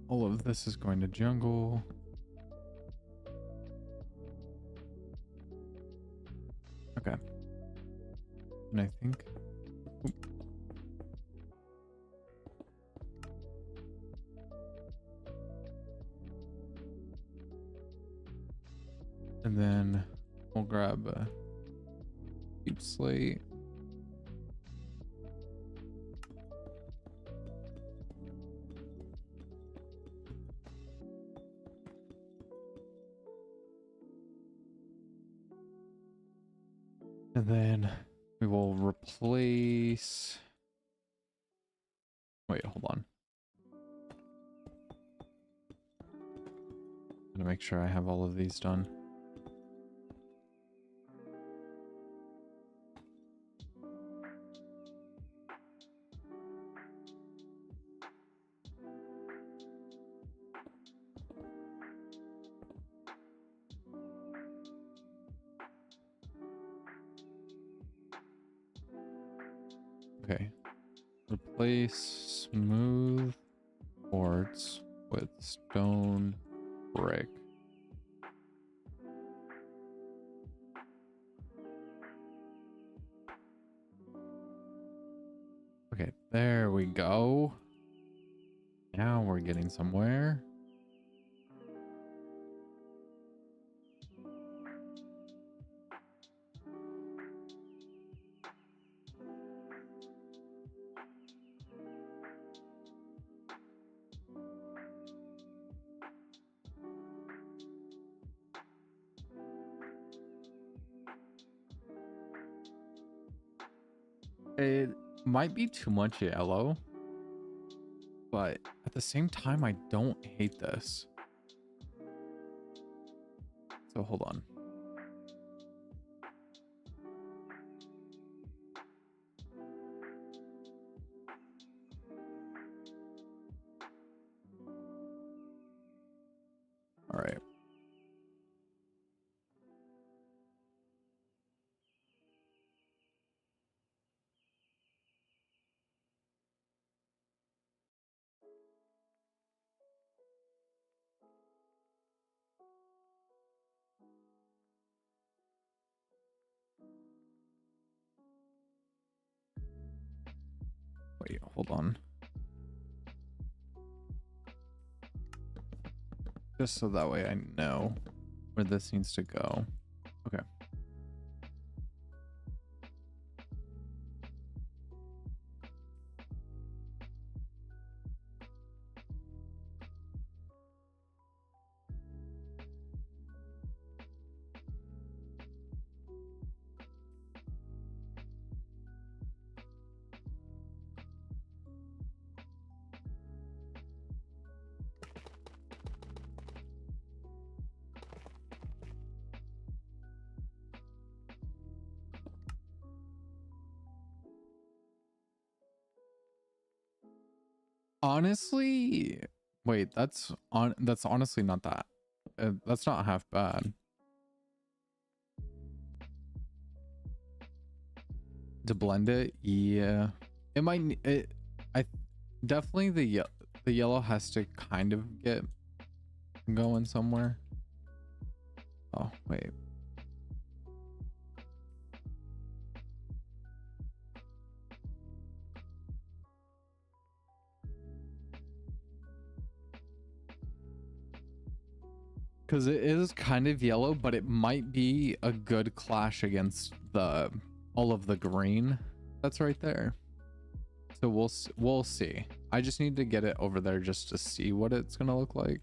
all of this is going to jungle. Okay. And I think oop. And then we'll grab a deep slate. And then we will replace. Wait, hold on. Gotta make sure I have all of these done. Okay. Replace smooth quartz with stone brick. Okay, there we go. Now we're getting somewhere. It might be too much yellow, but at the same time, I don't hate this. So hold on. All right. Wait, hold on. Just so that way I know where this needs to go. Okay. Honestly, wait, that's honestly not that. That's not half bad. To blend it, yeah. It might I definitely the yellow has to kind of get going somewhere. Oh, wait. Because it is kind of yellow, but it might be a good clash against the all of the green that's right there. So we'll see. I just need to get it over there just to see what it's gonna look like.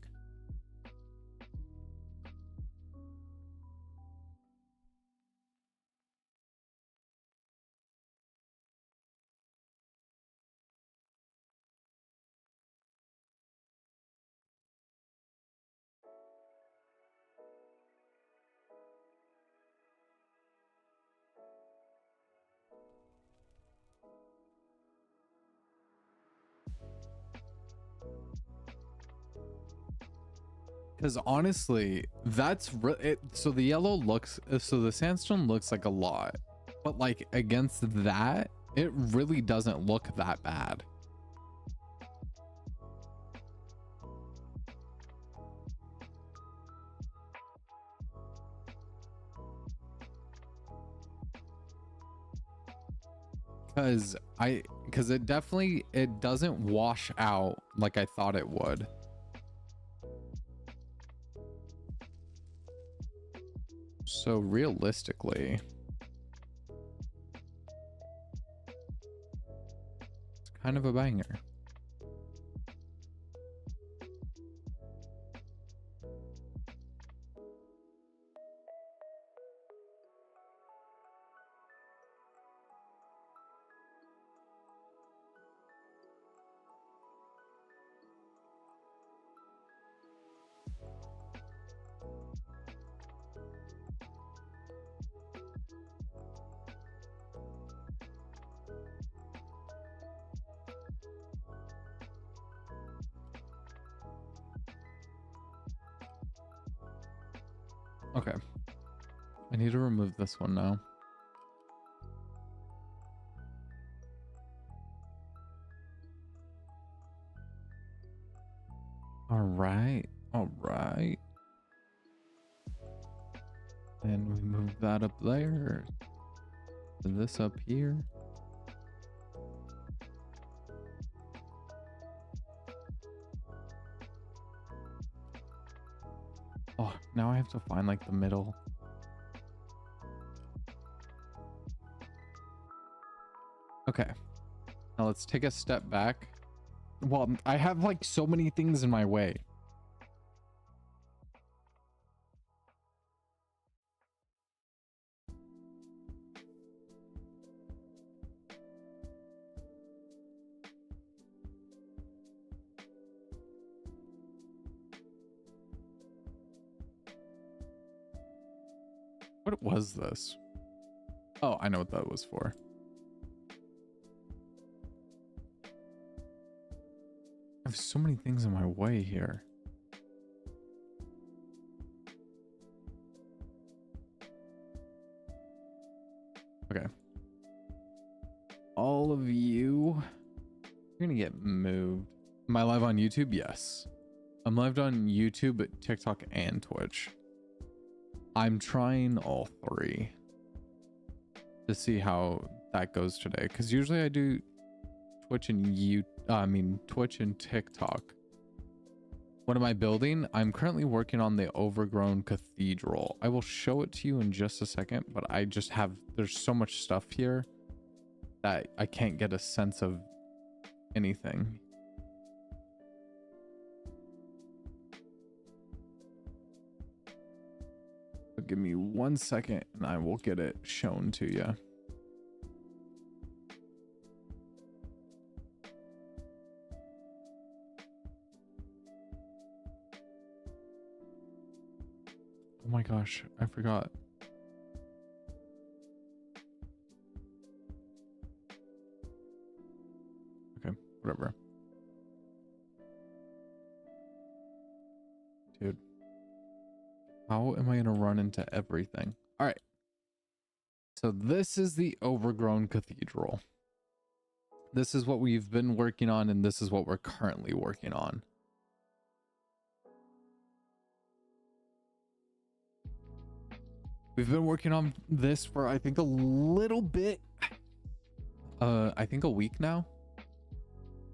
Because honestly, that's so the yellow looks, so the sandstone looks like a lot, but like against that, it really doesn't look that bad. because it definitely, it doesn't wash out like I thought it would. So realistically, it's kind of a banger. Okay. I need to remove this one now. All right. All right. And we move that up there. And this up here. Oh, now I have to find like the middle. Okay. Now let's take a step back. Well, I have like so many things in my way. What was this? Oh, I know what that was for. I have so many things in my way here. Okay. All of you, you're gonna get moved. Am I live on YouTube? Yes. I'm live on YouTube, TikTok, and Twitch. I'm trying all three to see how that goes today, because usually I do Twitch and Twitch and TikTok. What am I building? I'm currently working on the overgrown cathedral. I will show it to you in just a second, but I just have, there's so much stuff here that I can't get a sense of anything. So give me 1 second and I will get it shown to you. Oh my gosh, I forgot. Okay, whatever. Dude. How am I going to run into everything? All right. So this is the overgrown cathedral. This is what we've been working on, and this is what we're currently working on. We've been working on this for, I think, a little bit. I think a week now.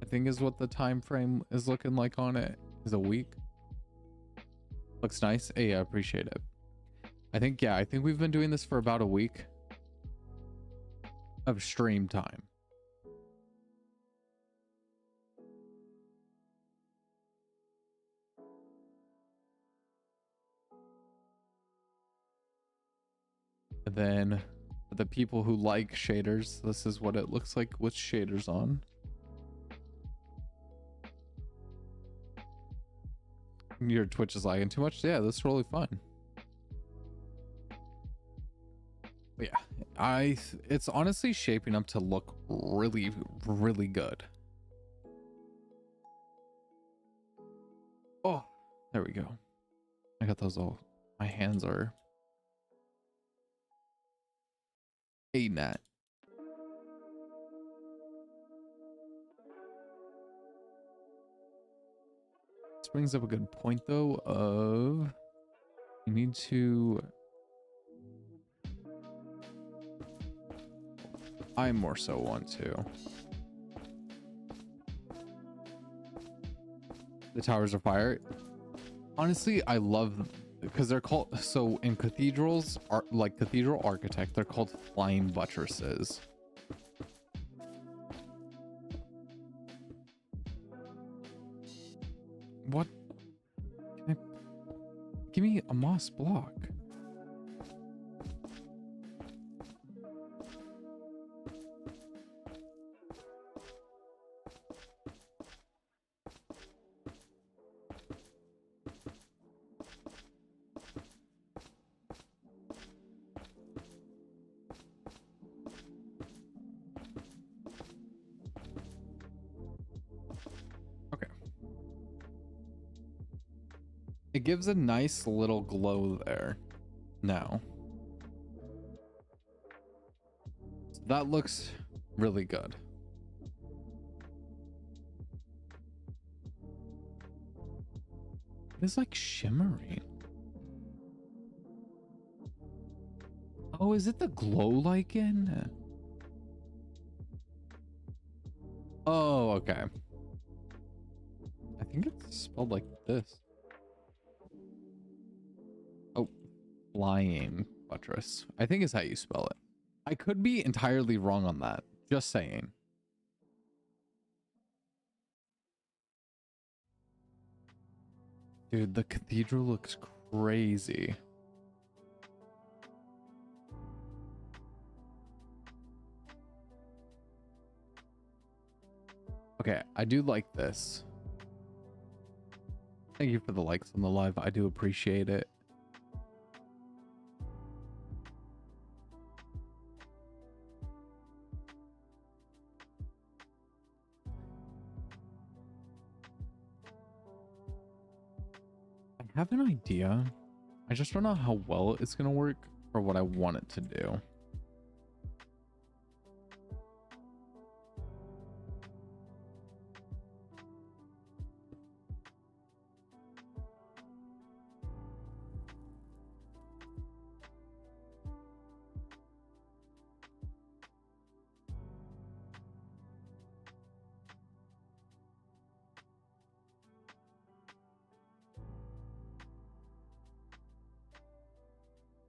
I think is what the time frame is looking like on it. Is a week. Looks nice. Hey, I appreciate it. I think we've been doing this for about a week of stream time. And then the people who like shaders, this is what it looks like with shaders on. Your Twitch is lagging too much? Yeah, this is really fun. But yeah, it's honestly shaping up to look really, really good. Oh, there we go. I got those all. My hands are a net. This brings up a good point though of you need to I more so want to. The Towers of Fire. Honestly, I love because they're called, so in cathedrals, like cathedral architect, they're called flying buttresses. What? Give me a moss block. It gives a nice little glow there now. So that looks really good. It's like shimmering. Oh, is it the glow lichen? Oh, okay. I think it's spelled like this. Oh, flying buttress. I think is how you spell it. I could be entirely wrong on that. Just saying. Dude, the cathedral looks crazy. Okay, I do like this. Thank you for the likes on the live. I do appreciate it. I have an idea. I just don't know how well it's gonna work for what I want it to do.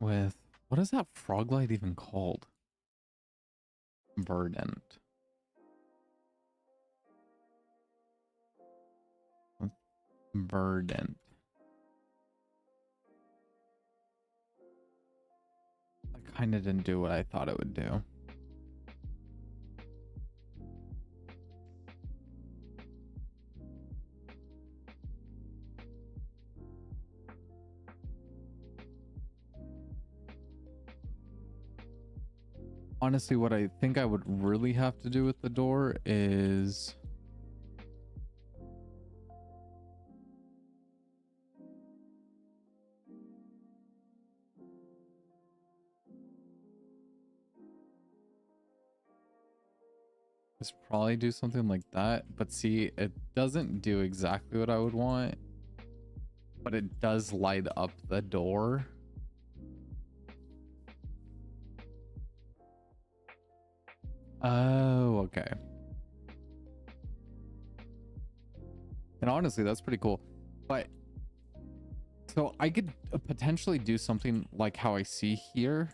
With what is that frog light even called? Verdant. Verdant. That kind of didn't do what I thought it would do. Honestly, what I think I would really have to do with the door is probably do something like that. But see, it doesn't do exactly what I would want, but it does light up the door. Oh, okay. And honestly, that's pretty cool. But so I could potentially do something like how I see here.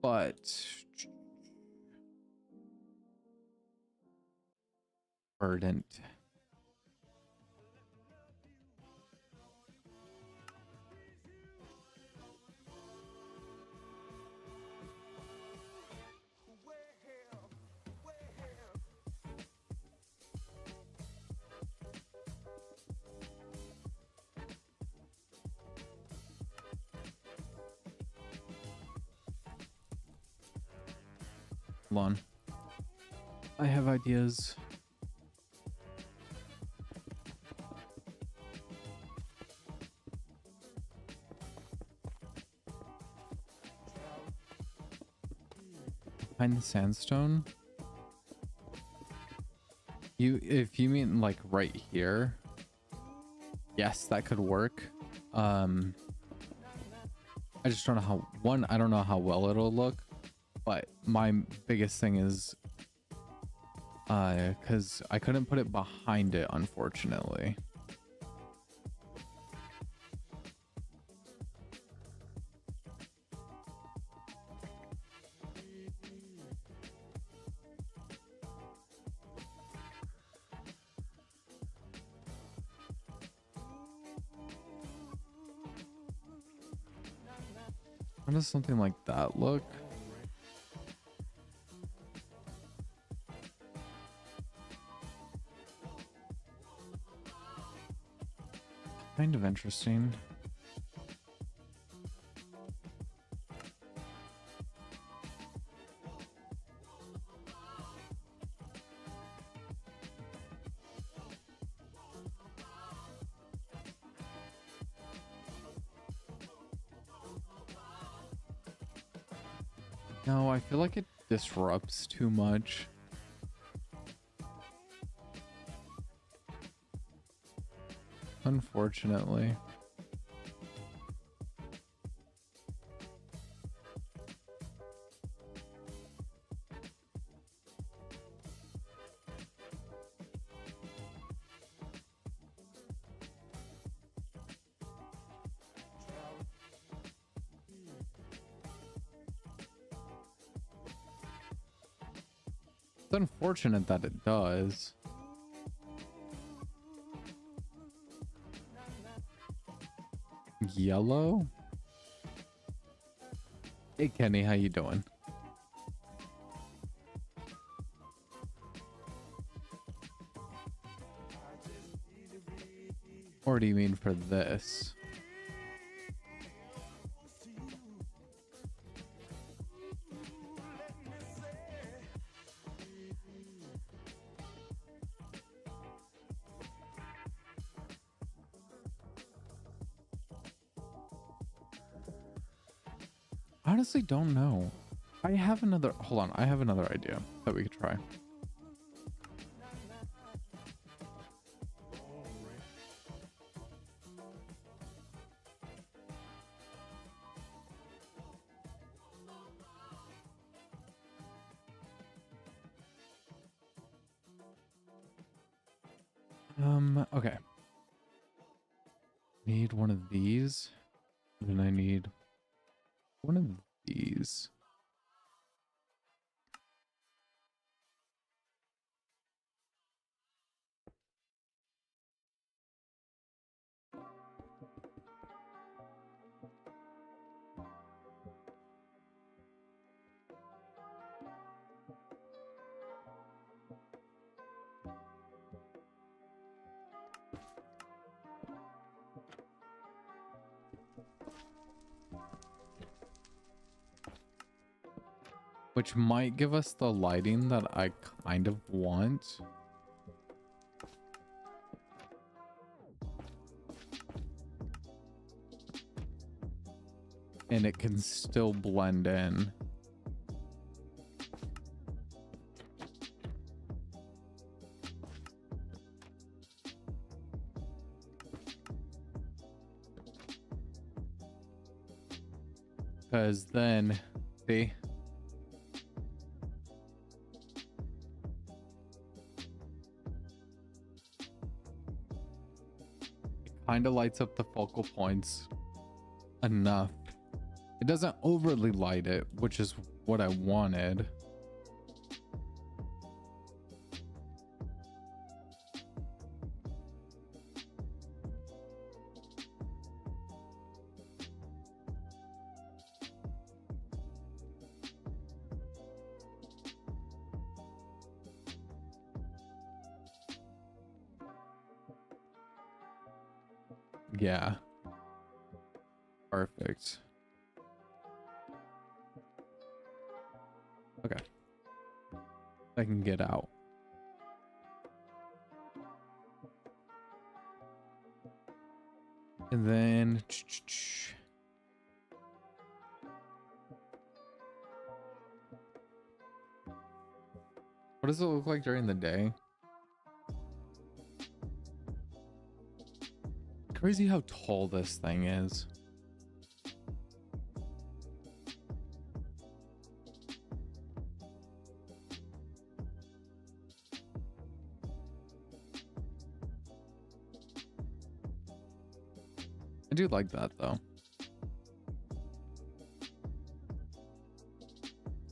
But verdant. Hold on. I have ideas. Behind the sandstone. If you mean like right here, yes, that could work. I just don't know how, one, I don't know how well it'll look, but my biggest thing is because I couldn't put it behind it, unfortunately. How does something like that look? Kind of interesting. No, I feel like it disrupts too much. Unfortunately. It's unfortunate that it does. Yellow? Hey Kenny, how you doing? Or do you mean for this? Honestly don't know. I have another, hold on, I have another idea that we could try. Okay. Need one of these. And then I need one of these. Which might give us the lighting that I kind of want. And it can still blend in. Because then, see? Kind of lights up the focal points enough. It doesn't overly light it, which is what I wanted. Yeah. Perfect. Okay. I can get out. And then what does it look like during the day? Crazy how tall this thing is. I do like that though.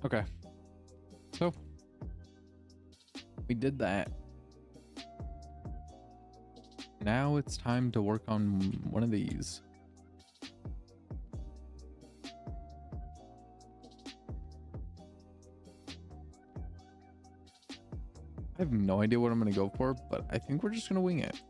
Okay. So we did that. Now it's time to work on one of these. I have no idea what I'm going to go for, but I think we're just going to wing it.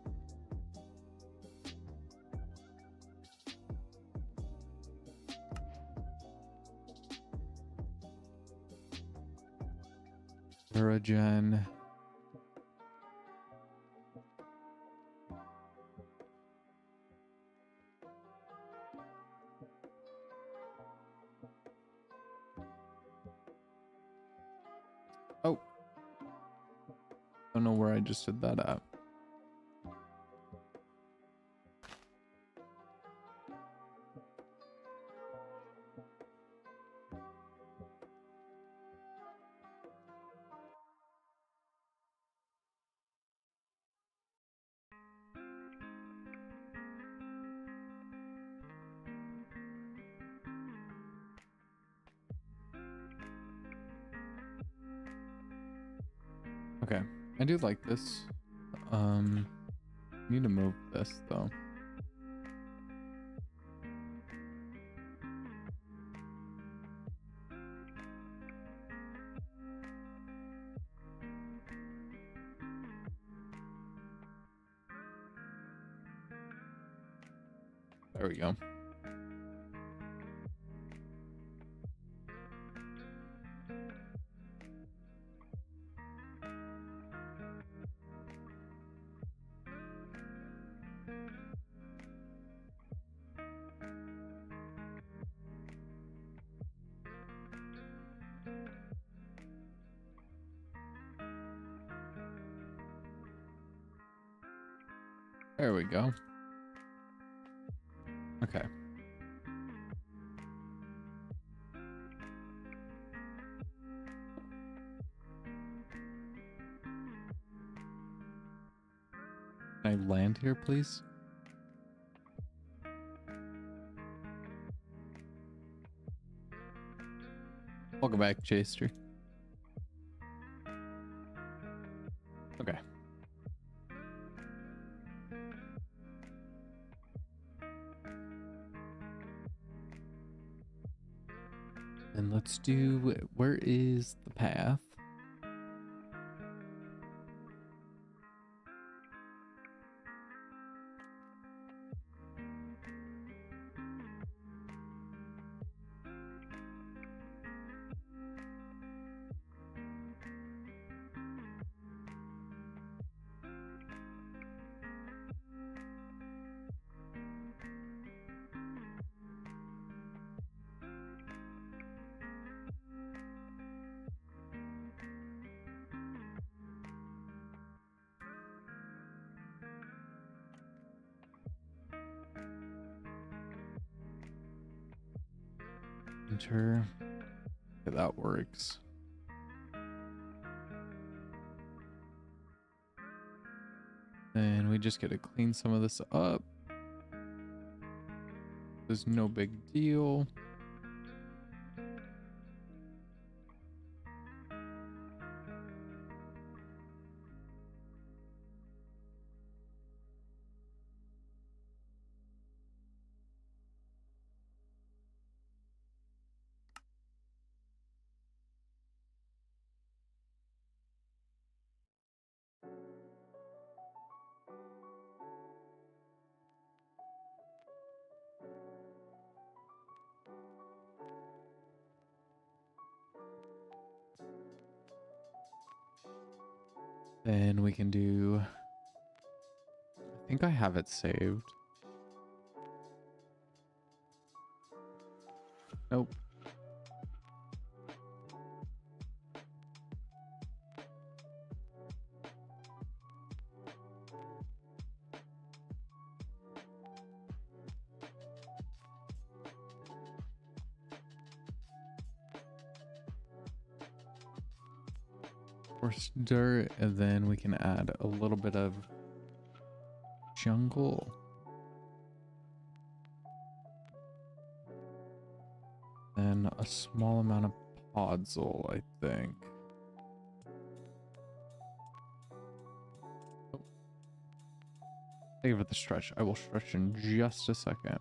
Duragen. Oh. Don't know where I just did that at. Okay, I do like this. Need to move this though. There we go. There we go. Okay. Can I land here, please? Welcome back, Chaster. Okay. And let's do, where is the path? Enter. Okay, that works. And we just get to clean some of this up. There's no big deal. Then we can do, I think I have it saved. Nope. Coarse dirt, and then we can add a little bit of jungle. then a small amount of podzol, I think. Oh. Thank you for the stretch. I will stretch in just a second.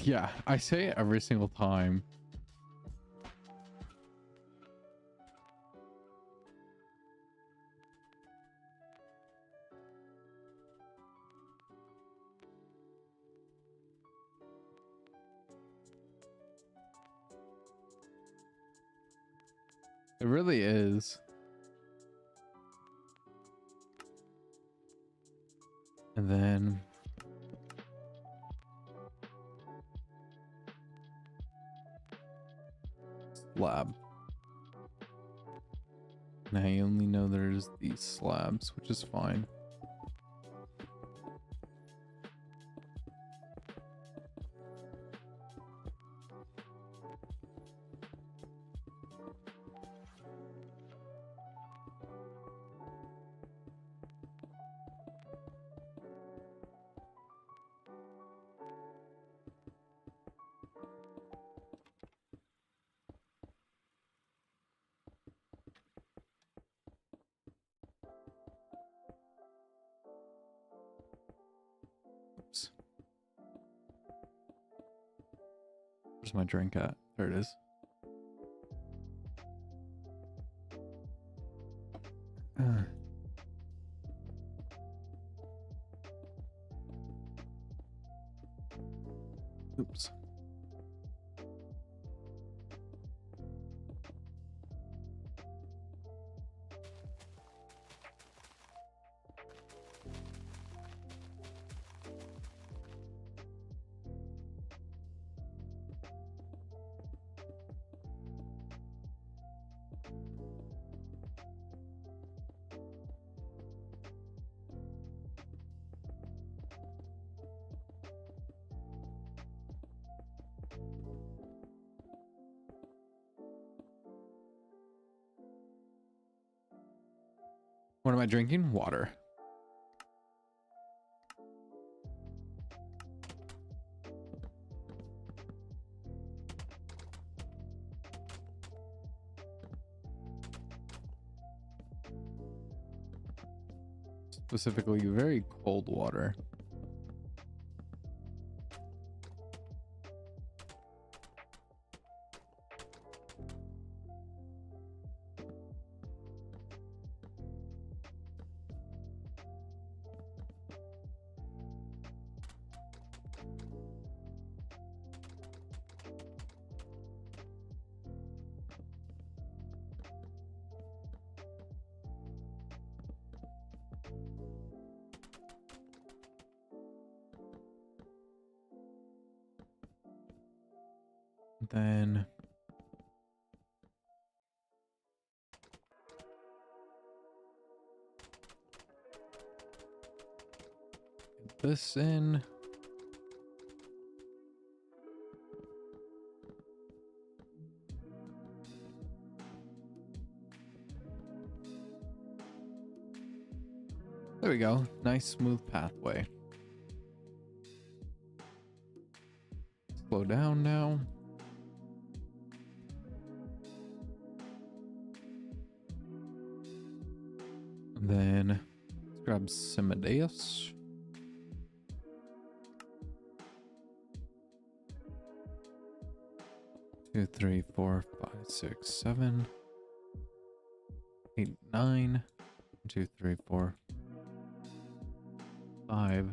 Yeah, I say it every single time. It really is. And then slab. And I only know there's these slabs, which is fine. Oops. Where's my drink at? There it is. Oops. What am I drinking? Water. Specifically, very cold water. Then get this in. There we go. Nice smooth pathway. Slow down now. And then let's grab Simideus. Two, three, four, five, six, 7, 8, 9. 1, 2, 3, 4, 5.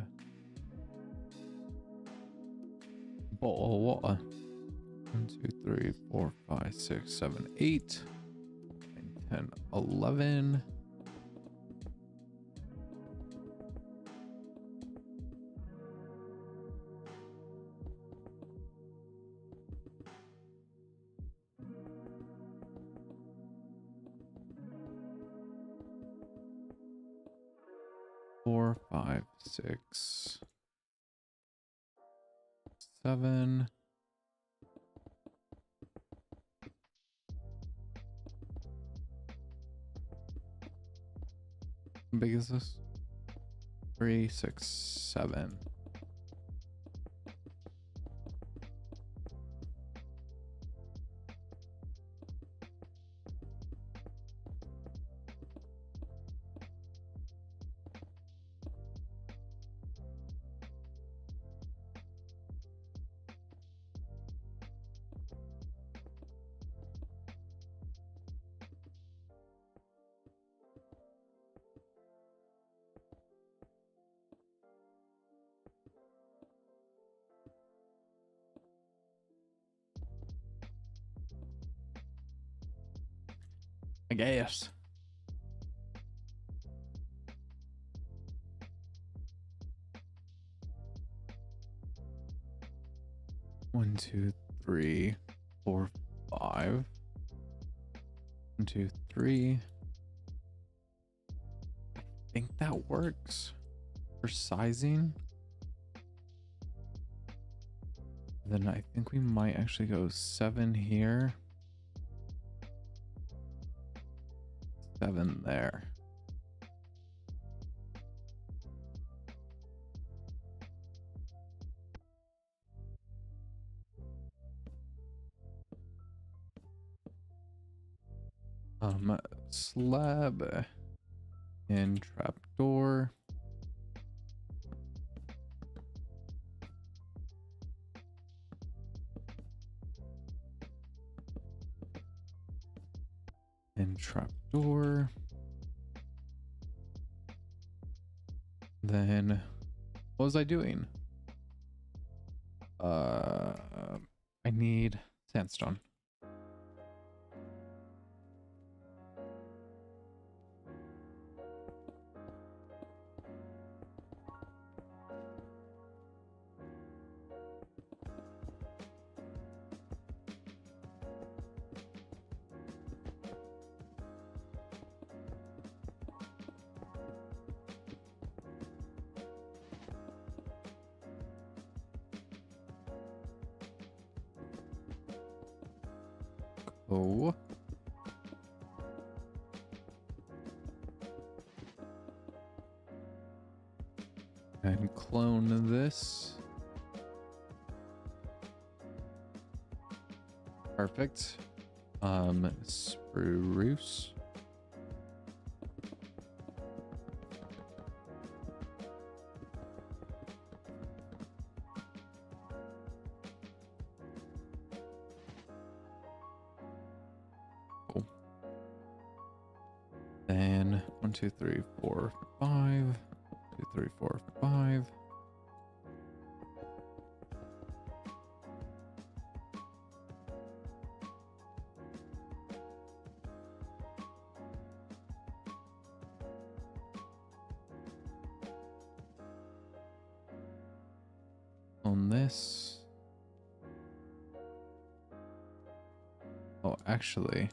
Bottle of water. 1, 2, 3, 4, 5, 6, 7, 8, 9, 10, 11. 4, 5, 6, 7. How big is this? 3, 6, 7. I guess. One, 2, 3, 4, 5. 1, 2, 3. I think that works for sizing. Then I think we might actually go 7 here. 7 there. Slab and trapdoor. And trapdoor. Then what was I doing? I need sandstone. Oh. And clone this. Perfect. Spruce. Cool. Then 1, 2, 3, 4, 5. 2, 3, 4, 5. On this. Oh, actually.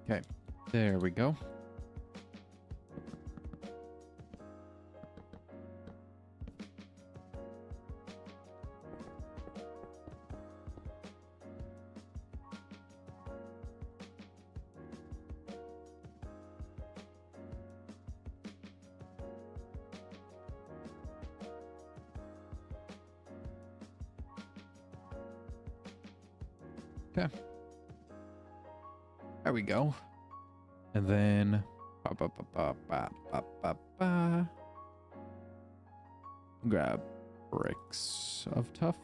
Okay, there we go. Okay. There we go. And then grab bricks of tough.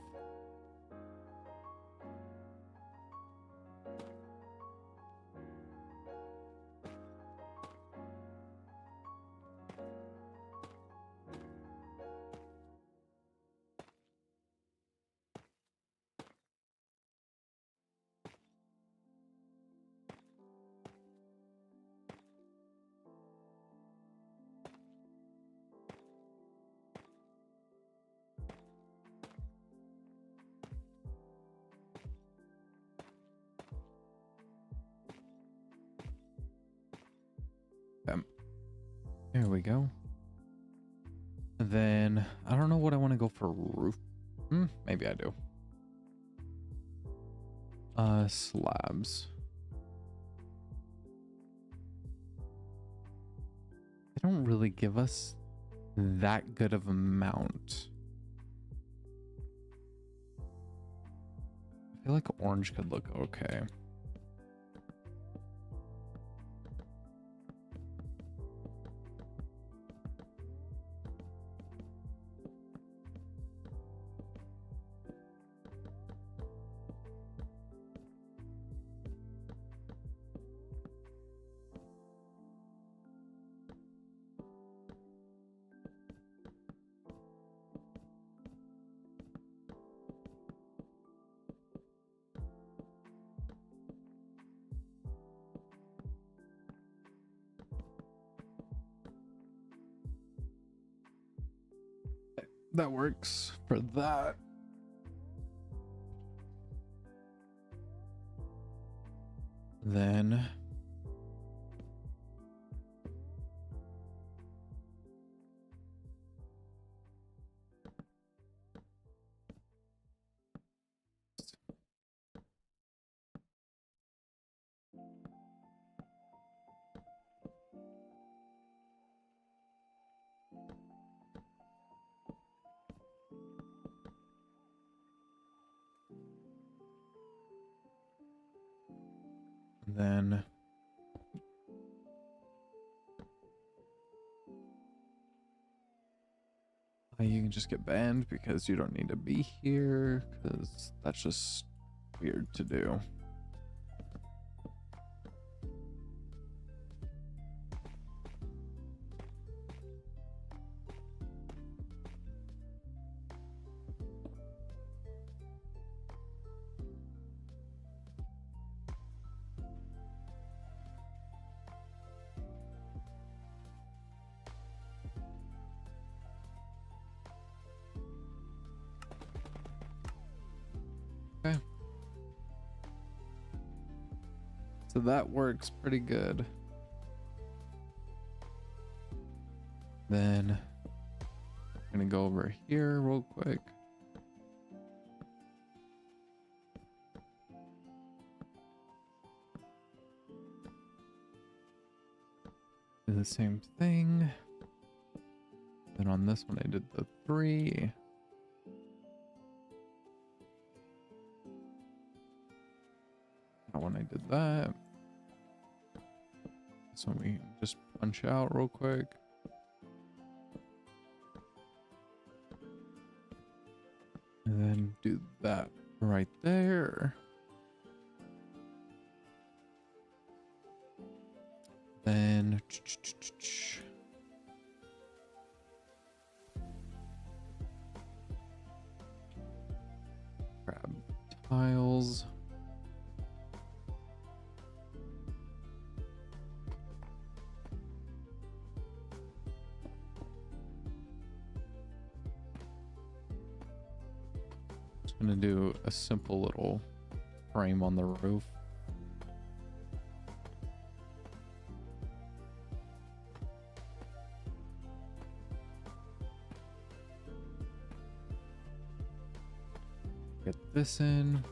There we go. And then I don't know what I want to go for roof. Maybe I do. Slabs. They don't really give us that good of amount. I feel like orange could look okay. That works for that. Then then you can just get banned because you don't need to be here, because that's just weird to do. Okay. So that works pretty good. Then I'm gonna go over here real quick. Do the same thing. Then on this one I did the 3. That one I did that. So we just punch out real quick. And then do that right there. Then grab tiles. Just gonna do a simple little frame on the roof. Get this in.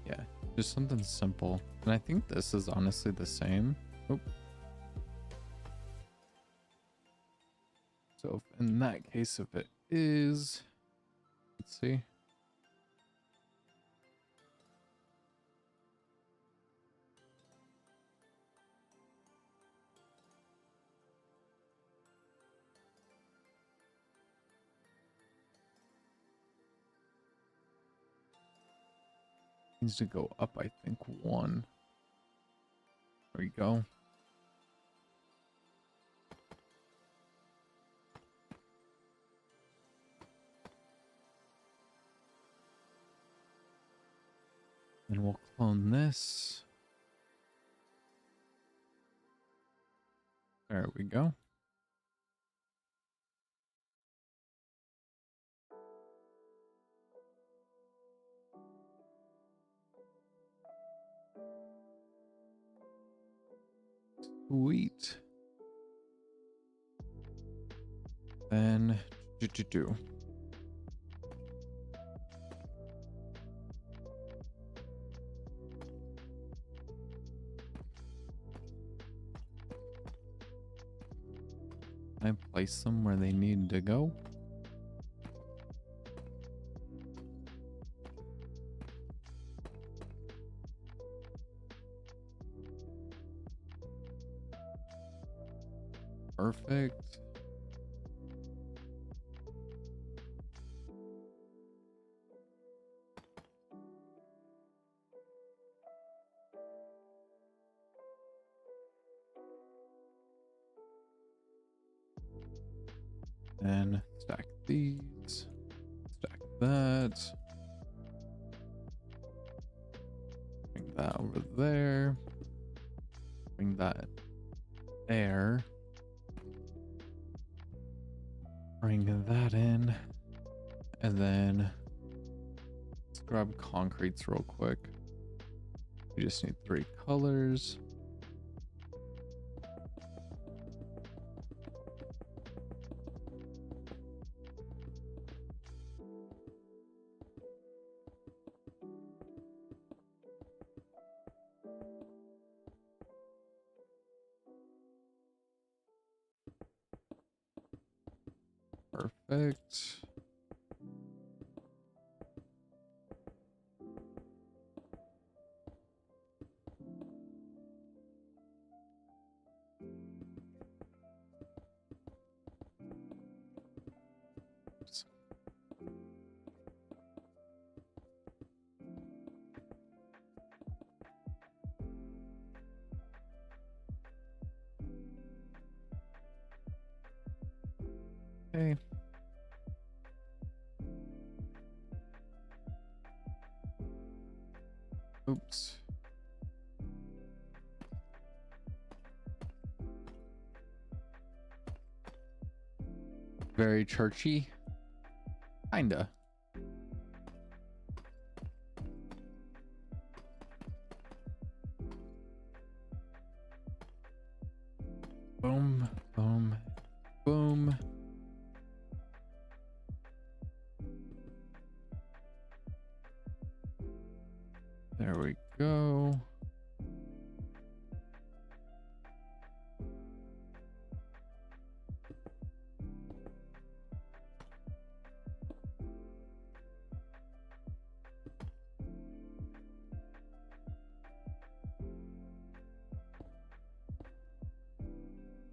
Yeah, just something simple. And I think this is honestly the same. Oop. So if in that case, if it is, let's see. Needs to go up, I think, 1. There we go. Then we'll clone this. There we go. Sweet. Then do. Can I place them where they need to go? Perfect. And stack these. Stack that. Bring that over there. Bring that there. Bring that in. And then let's grab concretes real quick. We just need 3 colors. Perfect. Oops. Okay. Oops. Very churchy. Kinda. Boom, boom, boom. There we go.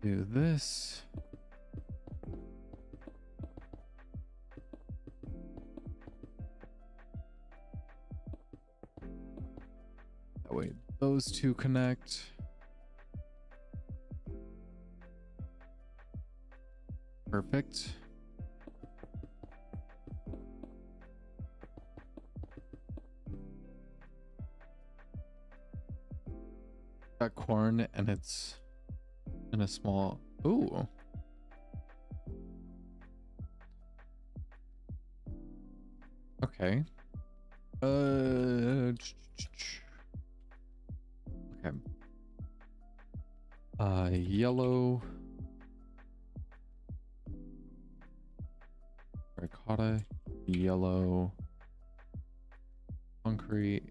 Do this. That way those two connect. Perfect. Got corn and it's in a small. Ooh. Okay. Okay. Yellow. Ricotta. Yellow. Concrete.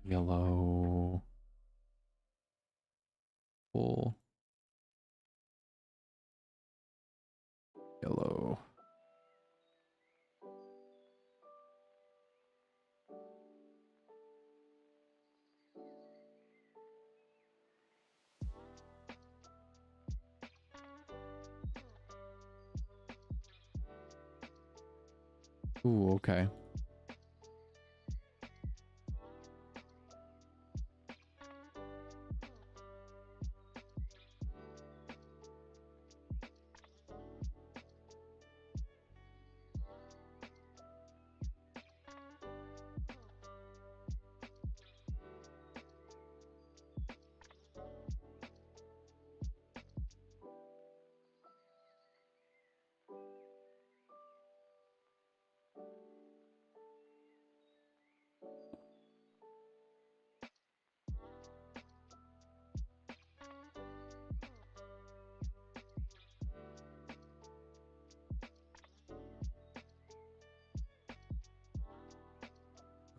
Yellow. Full. Yellow. Ooh, okay.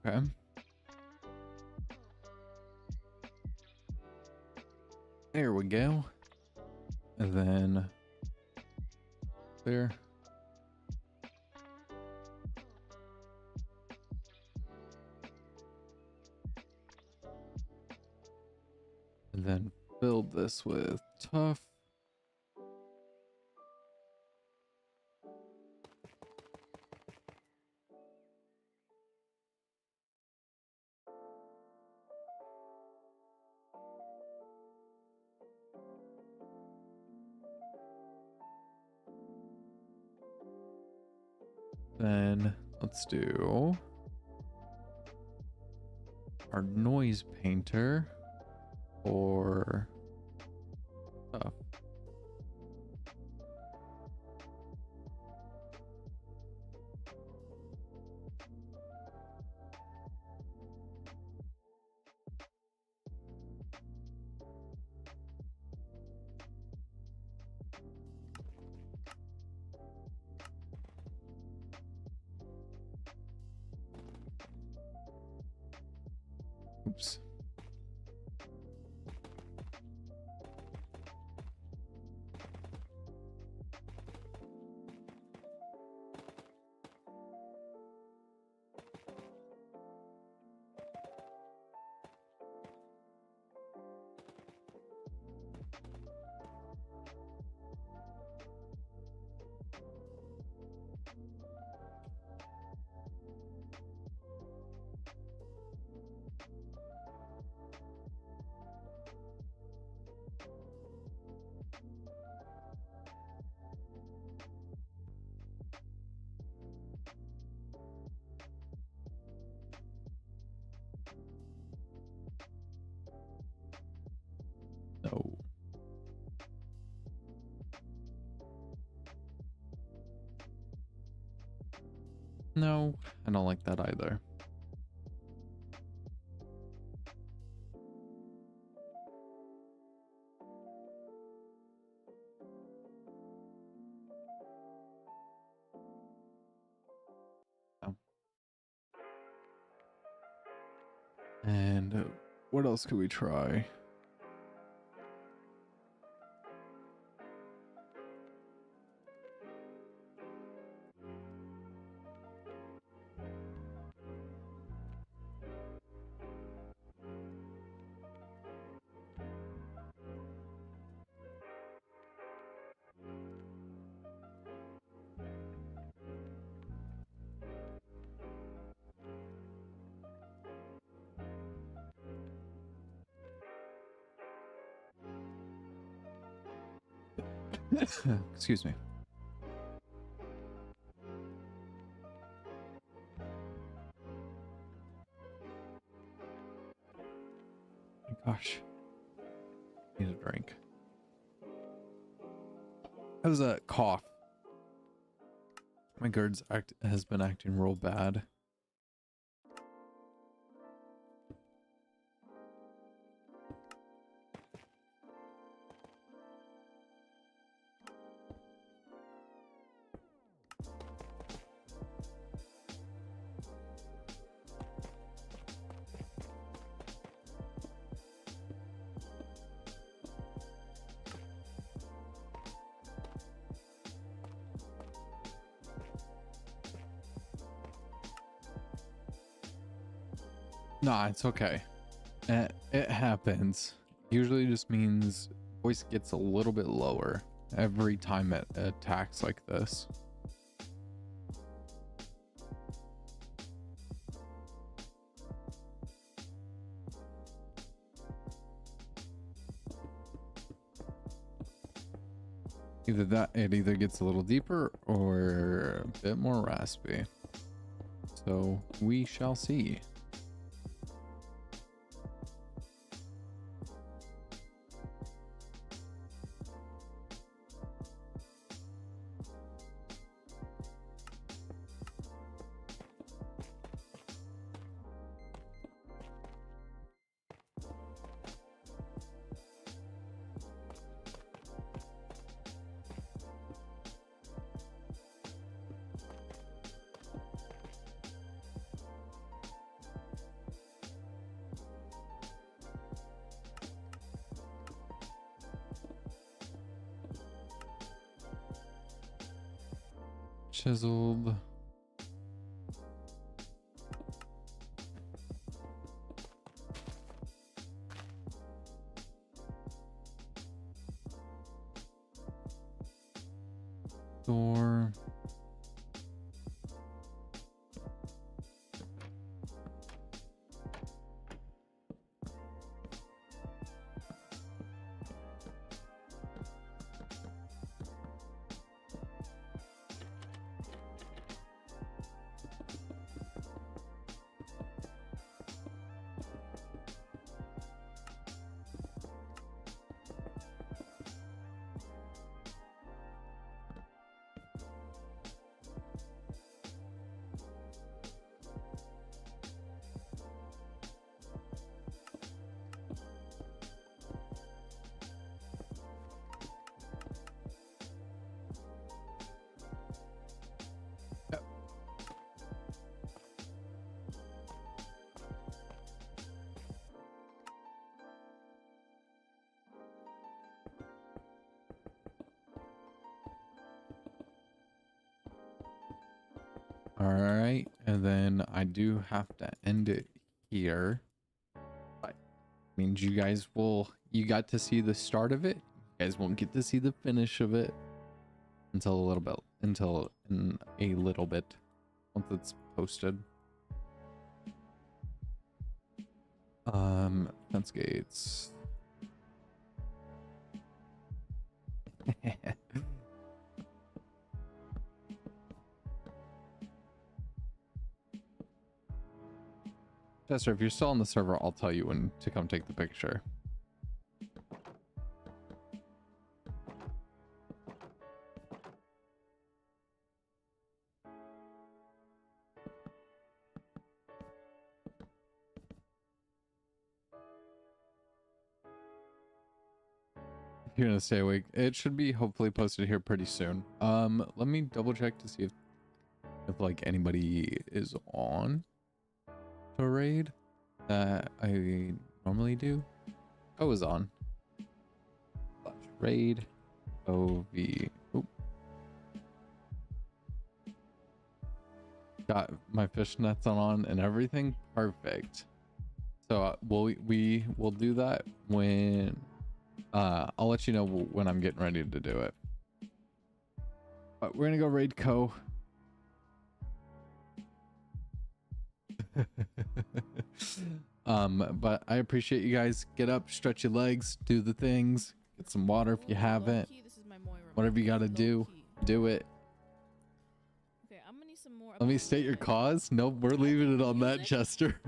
Okay. There we go. And then clear. And then build this with tough. Then let's do our noise painter for tough. Oops. No. No, I don't like that either. No. And what else could we try? Excuse me. Gosh. Need a drink. How's that cough? My GERD's has been acting real bad. Nah, it's okay. It happens. Usually just means voice gets a little bit lower every time it attacks like this. It either gets a little deeper or a bit more raspy. So we shall see. chiseled. Door. All right, and then I do have to end it here. But means you got to see the start of it. You guys won't get to see the finish of it until in a little bit once it's posted. Fence gates. Chester, if you're still on the server, I'll tell you when to come take the picture. If you're gonna stay awake, it should be hopefully posted here pretty soon. Let me double check to see if like anybody is on to raid that I normally do. Oh, is on. Raid OV. Oop. Got my fishnets on and everything. Perfect. So we will do that when I'll let you know when I'm getting ready to do it. But we're gonna go raid Co. But I appreciate you guys. Get up, stretch your legs, do the things, get some water if you haven't. Whatever you gotta do, do it. Okay, I'm gonna need some more. Let me state your cause. Nope, we're leaving it on that, Chester.